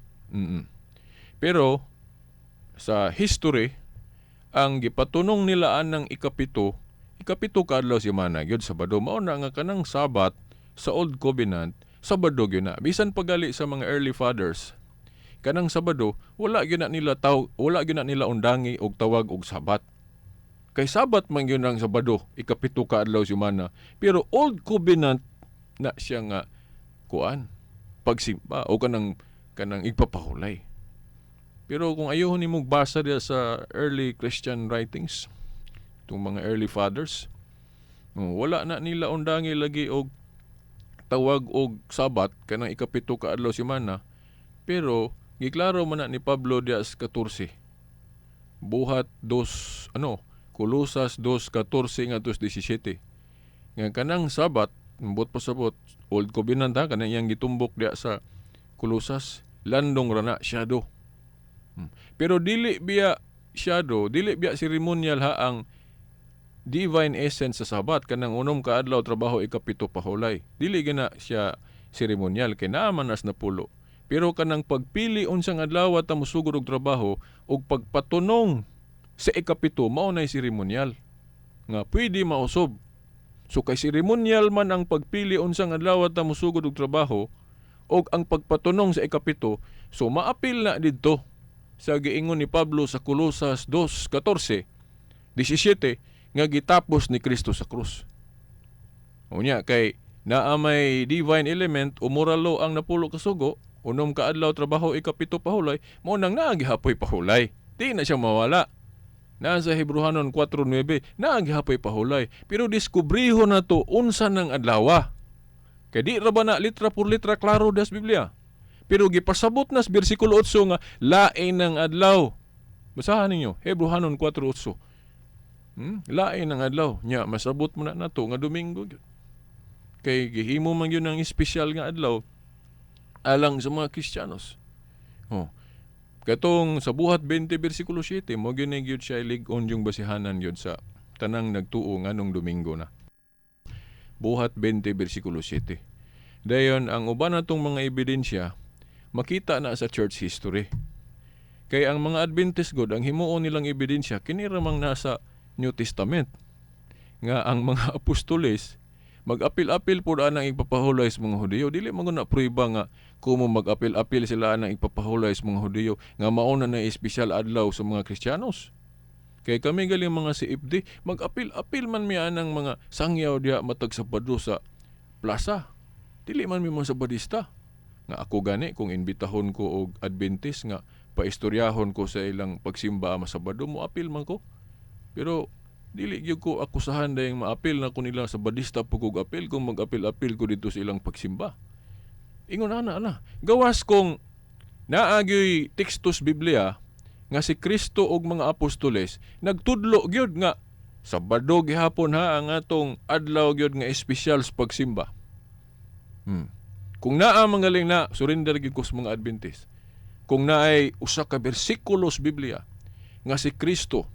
Pero sa history ang gipatunong nilaan ng ikapito ka adlaw semana gyud Sabado. Mao na nga kanang Sabat sa Old Covenant Sabado gyud na. Bisan pagali sa mga early fathers kanang Sabado wala gyud na nila undangi og tawag og Sabat. Kay Sabat man yun ang Sabado, ikapito ka adlaw semana. Pero Old Covenant na siya nga kuan, pagsimba o kanang igpapahulay. Pero kung ayaw ni mong basa diya sa early Christian writings, itong mga early fathers, wala na nila undangi lagi og tawag og Sabat kanang ikapito ka adlaw semana. Pero giklaro man na ni Pablo diya sa 14. Buhat 2 Kolosas 2:14 ngadto 17. Nga kanang Sabat, mbot pasabot Old Covenant kanang iyang gitumbok diya sa Kolosas, landong rana shadow. Pero dili biya shadow, dili biya ceremonial ha ang divine essence sa Sabat kanang unom ka adlaw trabaho ikapito pahulay. Dili gina siya ceremonial kay naa man nas napulo. Pero kanang pagpili unsang adlaw ta mosugod og trabaho ug pagpatunong sa ikapito mao nay seremonyal nga pwede mausob. So kay seremonyal man ang pagpili unsang adlaw ta mosugod og trabaho ug ang pagpatunong sa ikapito, so maapil na didto sa giingon ni Pablo sa Kolosas 2:14, 17 nga gitapos ni Kristo sa krus. Unya kay naa may divine element o moral law ang napulo ka sugo, unom ka adlaw trabaho ikapito pahulay, mao nang naagihapoy pahulay. Di na siya mawala. Nasa Hebrehanon 4:9, naagihapoy pahulay. Pero diskubriho na to unsa ng adlaw. Kay di ra ba na litra por litra klaro das Biblia. Pero gipasabot nas bersikulo 8 nga lain ng adlaw. Basahan ninyo Hebrehanon 4:8. Lain ng adlaw. Nya masabot mo na nato nga Domingo gyud. Kay gihimo man yun ang espesyal nga adlaw alang sa mga Kristiyanos. Katong sa buhat 20 bersikulo 7, mo gyud gyud siya lig-on yung basihanan gyud sa tanang nagtuo nganong Domingo na. Buhat 20 bersikulo 7. Dayon ang uban natong mga ebidensya makita na sa church history. Kay ang mga Adventist God ang himuon nilang ebidensya kini ramang nasa New Testament nga ang mga apostoles mag-apil-apil po anang ipapahulay sa mga Hudiyo. Dili man na prueba nga kumo mag-apil-apil sila anang ipapahulay sa mga Hudiyo nga mauna na espesyal adlaw sa mga Kristiyanos. Kay kami galing mga CFD, mag-apil-apil man mi anang mga sangyaw diya matag Sabado sa plaza. Dili man mi mga Sabadista. Nga ako gani kung imbitahon ko og Adventist nga paistoryahon ko sa ilang pagsimba sa Sabado, mo apil man ko. Pero dili gyud ko akusahan dayang maapil na ko nila sa Badista pugog apil kung mag-apil-apil ko dito sa ilang pagsimba. Ingon ana. Gawas kung naagyoy tekstos Biblia nga si Kristo og mga apostoles nagtudlo gyud nga Sabado gihapon ha ang atong adlaw gyud nga espesyal sa pagsimba. Kung naa mangaling na surrender gyud ko sa mga Adventist. Kung naay usa ka bersikulos Biblia nga si Kristo,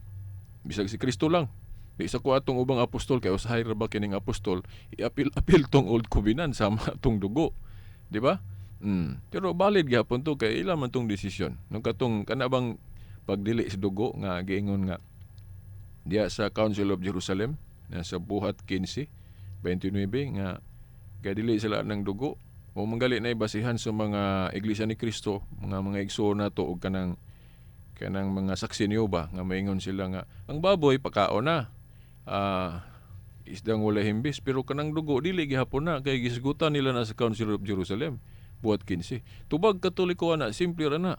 bisag si Kristo lang, di sa ko atong ubang apostol kay usahay ra ba kining apostol iapil-apil tong Old Covenant sama atong dugo, di ba? Pero valid gyapon to kay ila man tong desisyon nung katong kanabang pagdili sa dugo nga giingon nga diya sa Council of Jerusalem na sa buhat 15:29 nga kay dili sila ng dugo o manggali na ibasihan sa mga iglesia ni Kristo, mga igsoon nato og kanang mga saksi niyo ba nga maingon sila nga ang baboy pakaon na. Isdang wala himbis pero kanang dugo dili gihapon na kay gisgutan nila na sa Council of Jerusalem buhat 15. Tubag Katoliko na simple ra na.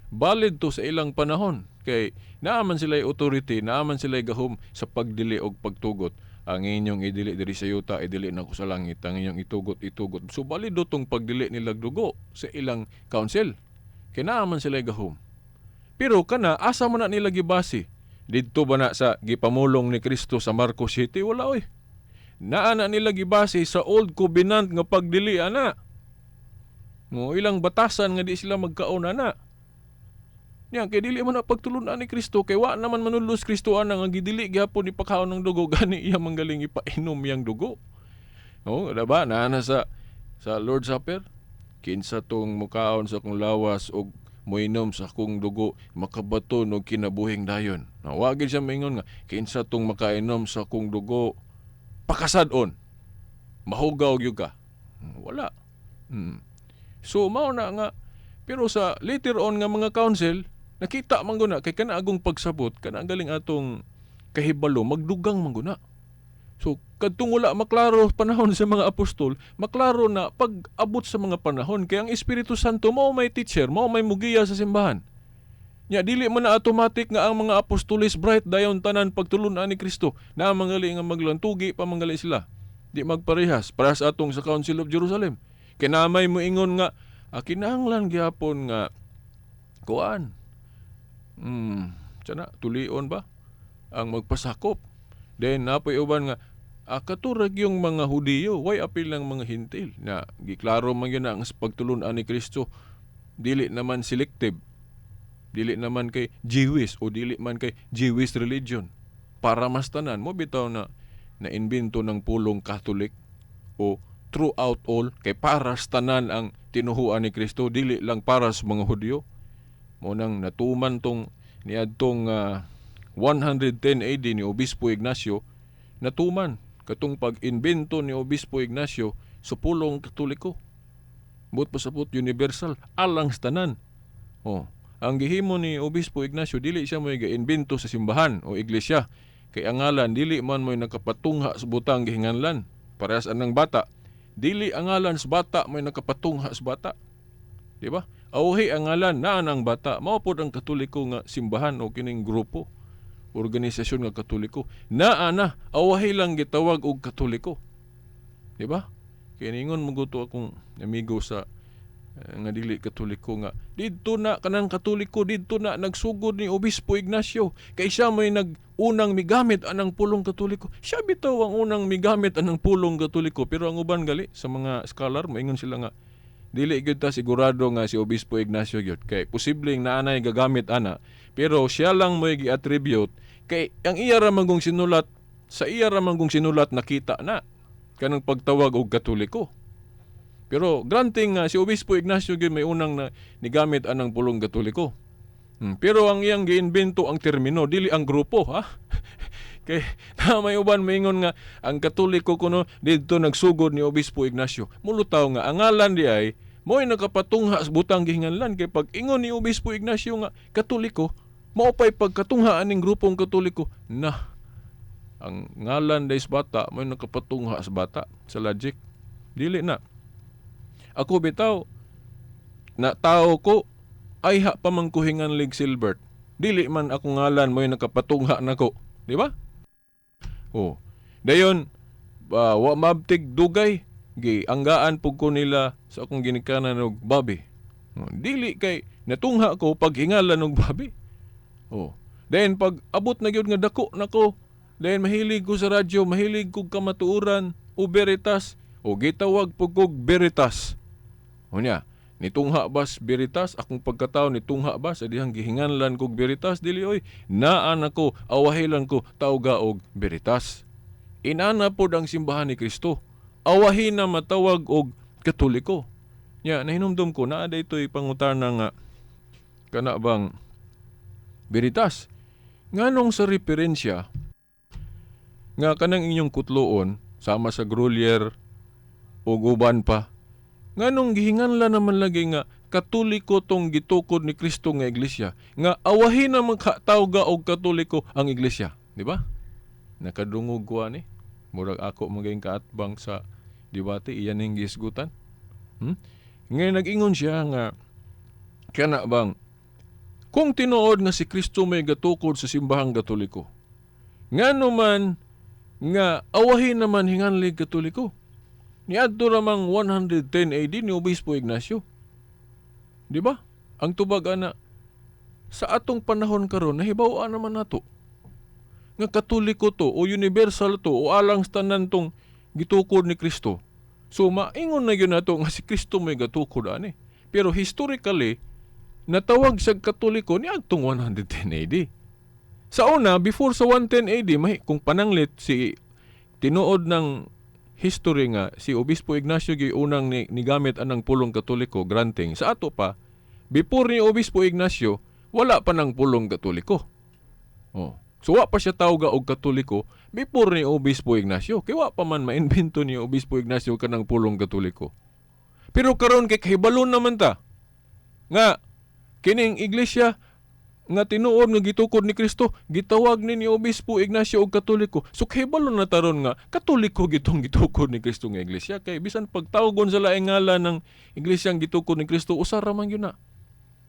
Valid to sa ilang panahon kay naaman sila authority, naaman sila gahom sa pagdili og pagtugot. Ang inyong idili diri sa yuta idili na ko sa langit, ang inyong itugot. So balido tong pagdili nila dugo sa ilang council. Kay naaman sila gahom. Pero kana asa man na nila gibase? Didto ba na sa gipamulong ni Kristo sa Marcos 7? Wala oy. Naa na nila gibase sa Old Covenant nga pagdili ana. Ngo ilang batasan nga di sila magkaon ana. Nya kay dili man na pagtulunan ni Kristo kay wa naman manulos Kristo ana nga gidili gyapon ipakaon ng dugo gani iya manggaling ipainom yang dugo. Oh, diba? Naana sa Lord's Supper, kinsa tong mukaon sa kong lawas og moinom sa kong dugo makabaton og kinabuhing dayon. Nawagin siya maingon nga kinsa tong makainom sa kong dugo pakasad-on. Mahugaw gyud ka. Wala. So mao na nga pero sa later on nga mga council nakita man guna kay kana agong pagsabot kana galing atong kahibalo magdugang mangguna. So, kadtong wala maklaro panahon sa mga apostol, maklaro na pag-abot sa mga panahon, kaya ang Espiritu Santo mao may teacher, mao may mugiya sa simbahan. Nya dili man na automatic nga ang mga apostolis bright dayon tanan pagtulunan ni Kristo na mangali nga maglantugi pa mangali sila. Di magparehas para sa atong sa Council of Jerusalem. Kinamay mo ingon nga kinahanglan gyapon nga kuan. Tiyan tulion ba ang magpasakop. Then napoy uban nga katurag yung mga Hudiyo, way apil ng mga Hintil na giklaro man yun ang pagtulunan ni Kristo dili naman selective. Dili naman kay Jewish o dili man kay Jewish religion. Para mas tanan mo bitaw na imbento ng pulong Catholic o throughout all kay para sa tanan ang tinuhuan ni Kristo, dili lang para sa mga Hudyo. Mo nang natuman tong niadtong 110 AD ni Obispo Ignacio, natuman katong pag-imbento ni Obispo Ignacio sa pulong Katoliko. Buot pasabot universal alang sa tanan. Ang gihimo ni Obispo Ignacio dili siya mo'y ga-imbento sa simbahan o iglesia. Kay ang ngalan dili man mo'y nakapatungha sa butang gihinganlan. Parehas anang bata, dili ang ngalan sa bata mo'y nakapatungha sa bata. Di ba? Awhi ang ngalan na ang bata, mao pod ang Katoliko nga simbahan o kining grupo, organisasyon nga Katoliko. Naa na awhi lang gitawag og Katoliko. Di ba? Kaya ningon maguto akong amigo sa nga dili Katoliko nga didto na kanang Katoliko didto na nagsugod ni Obispo Ignacio kay siya may unang migamit anang pulong Katoliko. Siya bitaw ang unang migamit anang pulong Katoliko, pero ang uban gali sa mga scholar moingon sila nga dili gyud ta sigurado nga si Obispo Ignacio gyud, kay posibleng naanay gagamit ana, pero siya lang mo'y gi-attribute kay ang iya ra man kung sinulat sa iya ra man kung sinulat nakita na kanang pagtawag og Katoliko. Pero granting nga si Obispo Ignacio gyud may unang na nigamit anang pulong Katoliko. Pero ang iyang giinbento ang termino, dili ang grupo, ha? Kay may uban maingon nga ang Katoliko kuno didto nagsugod ni Obispo Ignacio. Mulutaw nga ang ngalan di ay mo'y nakapatungha sa butang gihinganlan, kay pag ingon ni Obispo Ignacio nga Katoliko, mao pay pagkatungha aning grupong Katoliko na ang ngalan day sa bata mo'y nakapatungha sa bata sa logic. Dili na. Ako bitaw na tao ko ay pa man ko hinganlig Silbert. Dili man ako ngalan mo'y nakapatungha nako, di ba? Dayon wa mabtig dugay gi anggaan pug ko nila sa akong ginikanan og Bobby. Dili kay natungha ko pag hingalan og Bobby. Dayon pag abot na gyud nga dako nako, dayon mahilig ko sa radyo, mahilig ko kamatuoran o Veritas o gitawag pug kog Veritas. Unya, nitungha bas Veritas, akong pagkatao nitungha bas sa dihang gihinganlan kog Veritas, dili oy naan ako awahilan ko tawga og Veritas. Inana pod ang simbahan ni Kristo, awahin na matawag og Katoliko. Nya nahinumdum ko naa daytoy pangutana nga kana bang Veritas nganong sa referensya nga kanang inyong kutloon sama sa Grolier o uban pa, nganong gihinganlan naman lagi nga Katoliko tong gitukod ni Kristo nga iglesia, nga awahin na magkatawga og Katoliko ang iglesia, di ba? Nakadungog ko ani, murag ako maging kaatbang sa debate iyan ning gisgutan. Ngayon nag-ingon siya nga kana bang kung tinuod nga si Kristo may gatukod sa simbahang Katoliko, ngano man nga awahin naman hinganlig Katoliko. Niadto ramang 110 AD ni Obispo Ignacio. Di ba? Ang tubag ana sa atong panahon karon nahibaw-an naman nato nga Katoliko to o universal to o alang sa tanan tong gitukod ni Kristo. So maingon na gyud nato nga si Kristo may gatukod ani. Pero historically natawag sa Katoliko niadtong 110 AD. Sa una, before sa 110 AD, kung pananglit si tinuod ng history nga si Obispo Ignacio gyud unang nigamit anang pulong Katoliko, granting. Sa ato pa, before ni Obispo Ignacio, wala pa nang pulong Katoliko. So wa pa siya tawga og Katoliko before ni Obispo Ignacio. Kaya wa pa man ma-invento ni Obispo Ignacio kanang pulong Katoliko. Pero karon kay kahibalon naman ta nga kining iglesia nga tinuod nga gitukod ni Kristo, gitawag ni Obispo Ignacio og Katoliko. So kahibalo na taron nga Katoliko gitong gitukod ni Kristo nga iglesia, kay bisan pagtawgon sa laing ngalan ng iglesyang gitukod ni Kristo, usa ra man yun na.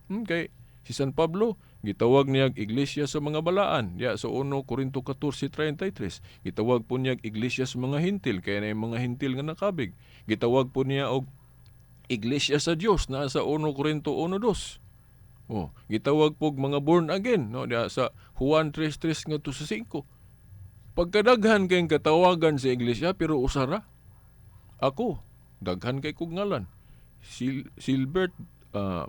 Kay si San Pablo gitawag niya iglesia sa mga balaan. Ya sa 1 Corinto 14:33, gitawag po niya iglesia sa mga hintil, kaya na yung mga hintil nga nakabig. Gitawag po niya og iglesia sa Dios na sa 1 Corinto 1:2. Gitawag po mga born again, no, diya sa Juan 3:3 nga to sa 5. Pagkadaghan kayong katawagan sa iglesia, pero usara. Ako, daghan kay kong ngalan. Silbert,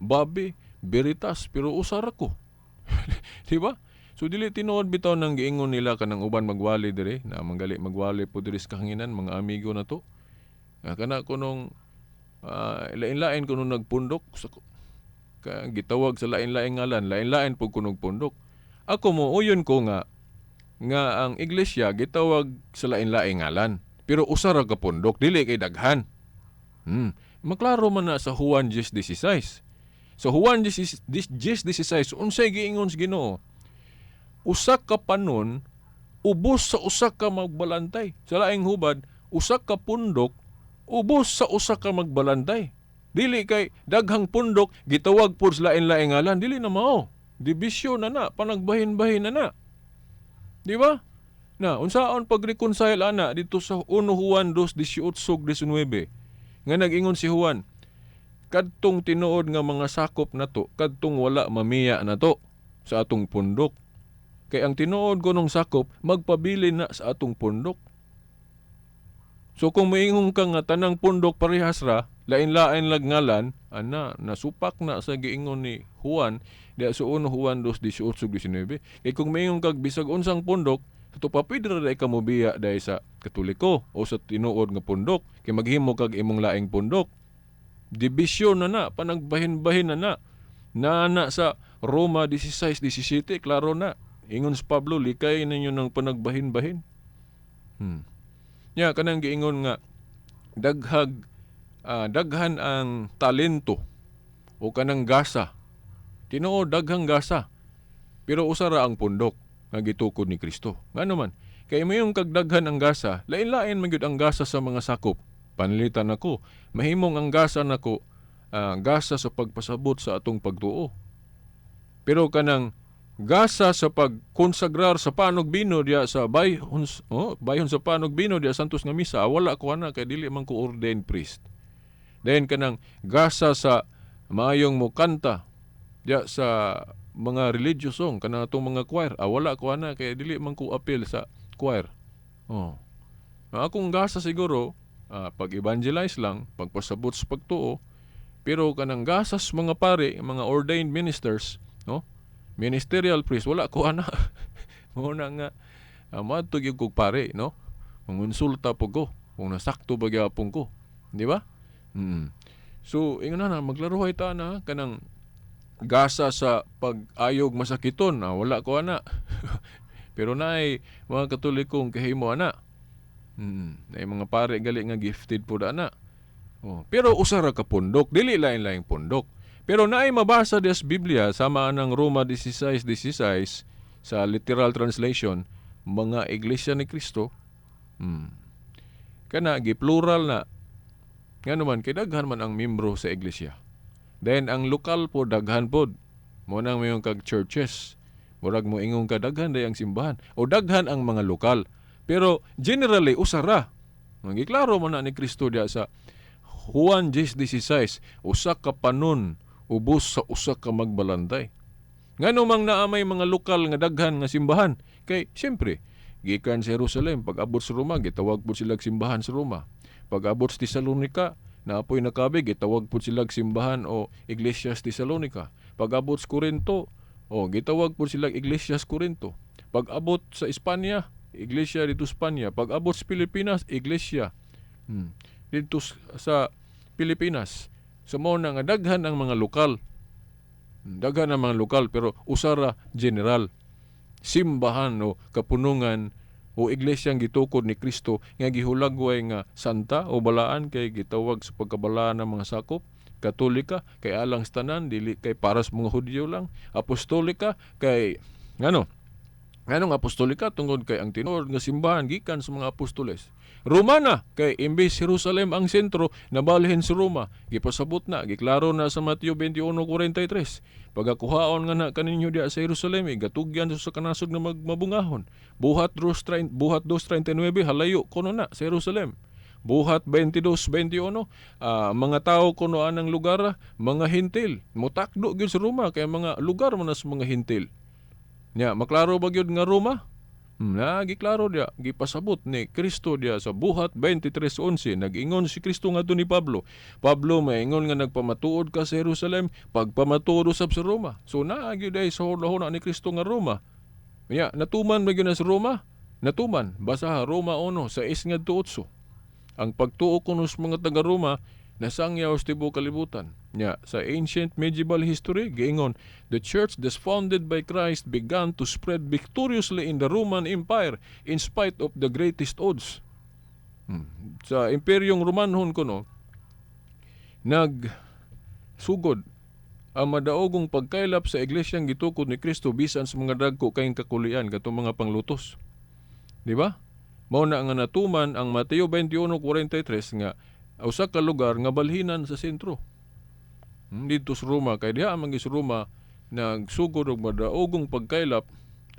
Bobby, Veritas, pero usara ko. Diba? So dili tinuod bitaw nang giingon nila kanang uban magwali dire, na manggali magwali po diri sa kahanginan, mga amigo na to. Kana ko nung lain-lain ko nung nagpundok sa gitawag sa lain-lain ngalan, lain-lain pug kunog pundok. Ako mo uyon ko nga ang iglesia gitawag sa lain-lain ngalan, pero usa ra ka pundok, dili kay daghan. Maklaro man na sa Juan 10:16. Sa Juan 10:16 unsay giingon sa Ginoo? Usa ka panon ubos sa usa ka magbalantay. Sa laing hubad, usa ka pundok ubos sa usa ka magbalantay. Dili kay daghang pundok gitawag pud sa lain-laing ngalan, dili na mao. Dibisyon na panagbahin-bahin na. Di ba? Na unsaon pag-reconcile ana dito sa 1 Juan 2:18-19 nga nag-ingon si Juan, kadtong tinuod nga mga sakop nato, kadtong wala mamiya nato sa atong pundok. Kay ang tinuod ko nung sakop magpabili na sa atong pundok. So kung moingon ka nga tanang pundok parehas ra, lain-lain lag ngalan, nasupak na sa giingon ni Juan, diya sa 1 Juan 2:18-19. Kay kung moingon kag bisag unsang pundok, ito pa pwede ra ka mobiya dahil sa Katoliko o sa tinuod nga pundok, kay maghimo kag imong laing pundok. Dibisyon na panagbahin-bahin na sa Roma 16:17, klaro na. Ingon sa Pablo, likay ninyo ng panagbahin-bahin. Kanang giingon nga daghan ang talento o kanang gasa. Tinuod daghang gasa. Pero usara ang pundok nga gitukod ni Kristo. Ngano man, kay mayong kagdaghan ang gasa, lain-lain man gyud ang gasa sa mga sakop. Panlitan ako, mahimong ang gasa nako gasa sa pagpasabot sa atong pagtuo. Pero kanang gasa sa pagkonsagrar sa panugbino diya sa bayhon sa panugbino diya santos nga misa, wala ko ana kay dili man ko ordained priest. Then kanang gasa sa maayong mo kanta diya sa mga religious song kanang atong mga choir, wala ko ana kay dili man ko appeal sa choir. Akong gasa siguro pag-evangelize lang, pagpasabot sa pagtuo, pero kanang gasas mga pare, mga ordained ministers, no? Ministerial priest, wala ko ana. Muna nga, matug yung kong pare, no? Mangunsulta po ko, kung nasakto ba gyapon ko. Di ba? So, ingon na, maglaruhay ta na, kanang gasa sa pag-ayog masakiton, wala ko ana. Pero naay mga Katolikong kahimo ana. Naay mga pare gali nga gifted po da ana. Pero usara ka pundok, dili lain-laing pundok. Pero naay mabasa des Biblia sama ng Roma 16:16 sa literal translation, mga iglesia ni Kristo. Kana giplural na. Ngano man kay daghan man ang membro sa iglesia. Then ang lokal po daghan pod. Mo nang mayong kag churches. Murag mo ingon ka daghan day ang simbahan o daghan ang mga lokal. Pero generally usara. Giklaro man na ni Kristo diya sa Juan 10:16, usa ka panon ubos sa usa ka magbalantay. Ngano mang naamay mga lokal nga daghan nga simbahan? Kay siyempre, gikan sa Jerusalem, pag-abot sa Roma, gitawag po silang simbahan sa Roma. Pag-abot sa Tesalonica, naapoy nakabig, gitawag po silang simbahan o Iglesia sa Tesalonica. Pag-abot sa Corinto, gitawag po silang Iglesia sa Corinto. Pag-abot sa Espanya, Iglesia dito sa Espanya. Pag-abot sa Pilipinas, Iglesia dito sa Pilipinas. So mo na nga daghan ang mga lokal. Daghan ang mga lokal pero usara general. Simbahan o kapunungan o iglesyang gitukod ni Kristo nga gihulagway nga santa o balaan kay gitawag sa pagkabalaan ng mga sakop. Katolika kay alang sa tanan, dili kay para sa mga Hudyo lang. Apostolika kay nganong apostolika tungod kay ang tinuod nga simbahan gikan sa mga apostoles. Romana kay imbes Jerusalem ang sentro, nabalhin sa Roma. Gipasabot na, giklaro na sa Mateo 21:43. Pagakuhaon nga na kaninyo diya sa Jerusalem, gatugyan sa kanasog na mabungahon. Buhat 2:39 halayo kuno na sa Jerusalem. Buhat 22:21 mga tao kuno anang lugar, mga hintil. Mutakdo gyud sa Roma kay mga lugar man sa mga hintil. Nya maklaro ba gyud nga Roma? Giklaro dia, gipasabot ni Kristo dia sa Buhat 23:11. Nag-ingon si Kristo ngadto ni Pablo. Pablo maingon nga nagpamatuod ka sa Jerusalem, pagpamatuod usab sa Roma. So naagi day sa hulahuna ni Kristo nga Roma. Nya natuman ba gyud na sa Roma? Natuman basa Roma 1 sa 6 ngadto 8. Ang pagtuo kuno sa mga taga Roma nasangyaw sa tibuok kalibutan. Nya sa ancient medieval history giingon, the church thus founded by Christ began to spread victoriously in the Roman Empire in spite of the greatest odds. Sa imperyong Romanhon kuno nagsugod ang madaogong pagkaylap sa iglesyang gitukod ni Kristo bisan sa mga dagko kayong kakulian katong mga panglutos. Di ba? Mao na nga natuman ang Mateo 21:43 nga usa ka lugar nga balhinan sa sentro. Dito sa Roma, kay diha man sa Roma nagsugod og madaogong pagkaylap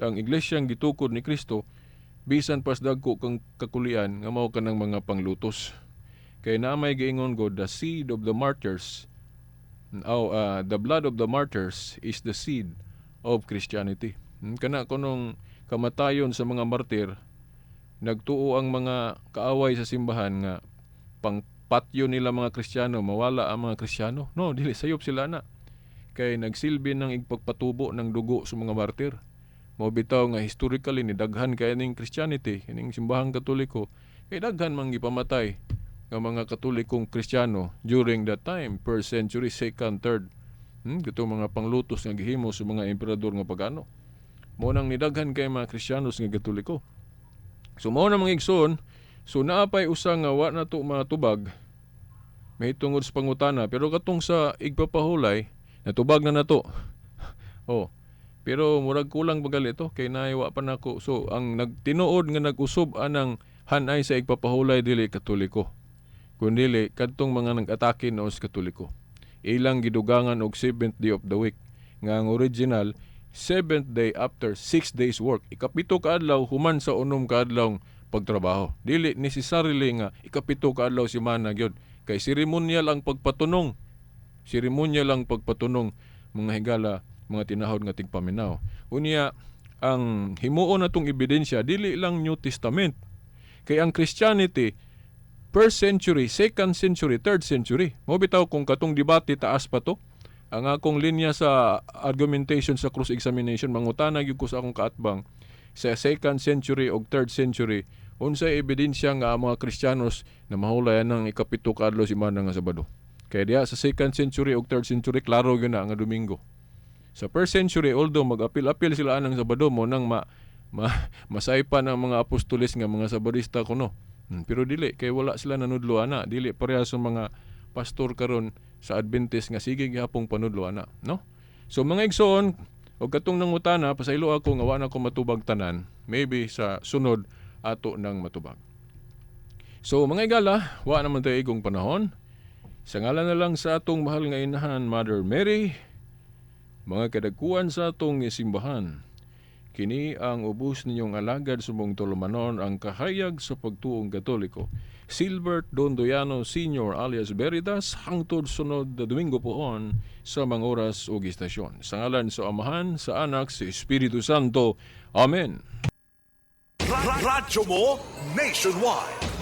ang iglesyang gitukod ni Kristo bisan pas dagko kang kakulian nga mao kanang mga panglutos. Kay naamay giingon God, the seed of the martyrs, the blood of the martyrs is the seed of Christianity. Kana kunong kamatayon sa mga martir, nagtuo ang mga kaaway sa simbahan nga patyo nila mga Kristiyano, mawala ang mga Kristiyano. No, dili sayop sila na. Kay nagsilbi ng igpagpatubo ng dugo sa mga martir. Mao bitaw nga historically ni daghan kay ning Christianity, kining simbahang Katoliko, kay daghan man gipamatay nga mga Katolikong Kristiyano during that time, 1st century, 2nd, 3rd. Kito mga panglutos nga gihimo sa mga emperador nga pagano. Mao nang nidaghan kay mga Kristiyanos nga Katoliko. So mao na mga igsoon. So naapay usa nga wa na to matubag may tungod sa pangutana, pero katong sa igpapahulay natubag na nato. Pero murag kulang bagal ito kay naiwa pa nako. So ang nagtinuod nga nag-usob anang hanay sa igpapahulay dili Katoliko, kundili kadtong mga nag-atake no sa Katoliko. Ilang gidugangan og 7th day of the week nga ang original 7th day after 6 days work. Ikapito ka adlaw human sa unom ka adlaw pagtrabaho. Dili necessarily nga ikapito ka adlaw semana gyud, kay seremonyal ang pagpatunong. Seremonyal ang pagpatunong mga higala, mga tinahod nga tigpaminaw. Unya ang himuon natong ebidensya dili lang New Testament. Kay ang Christianity 1st century, 2nd century, 3rd century. Mo bitaw kung katong debate taas pa to. Ang akong linya sa argumentation sa cross examination mangutana gyud ko sa akong kaatbang sa 2nd century o 3rd century, unsay ebidensya nga ang mga Kristiyanos na mahulay ng ikapito ka adlaw semana nga Sabado. Kaya diya sa 2nd century o 3rd century, klaro yun na nga Domingo. Sa 1st century, although mag-apil-apil sila anang Sabado mo nang masaypa ng mga apostoles nga mga Sabadista kuno. Pero dili, kay wala sila nanudlo ana. Dili pareha sa mga pastor karon sa Adventist nga sige gihapong panudlo ana, no? So mga igsoon, og katong nangutana, pasaylo ako nga wa na ko matubag tanan, maybe sa sunod ato nang matubag. So mga igala, wa naman tayo igong panahon. Sa ngalan na lang sa atong mahal nga inahan, Mother Mary, mga kadagkuan sa atong simbahan, kini ang ubos ninyong alagad sumong tulumanon ang kahayag sa pagtuong Katoliko. Silbert Dondoyano Sr. alias Veritas, hangtod sunod na Domingo poon sa mga oras o istasyon. Sa ngalan sa Amahan, sa Anak, sa Espiritu Santo. Amen. Radyo mo nationwide.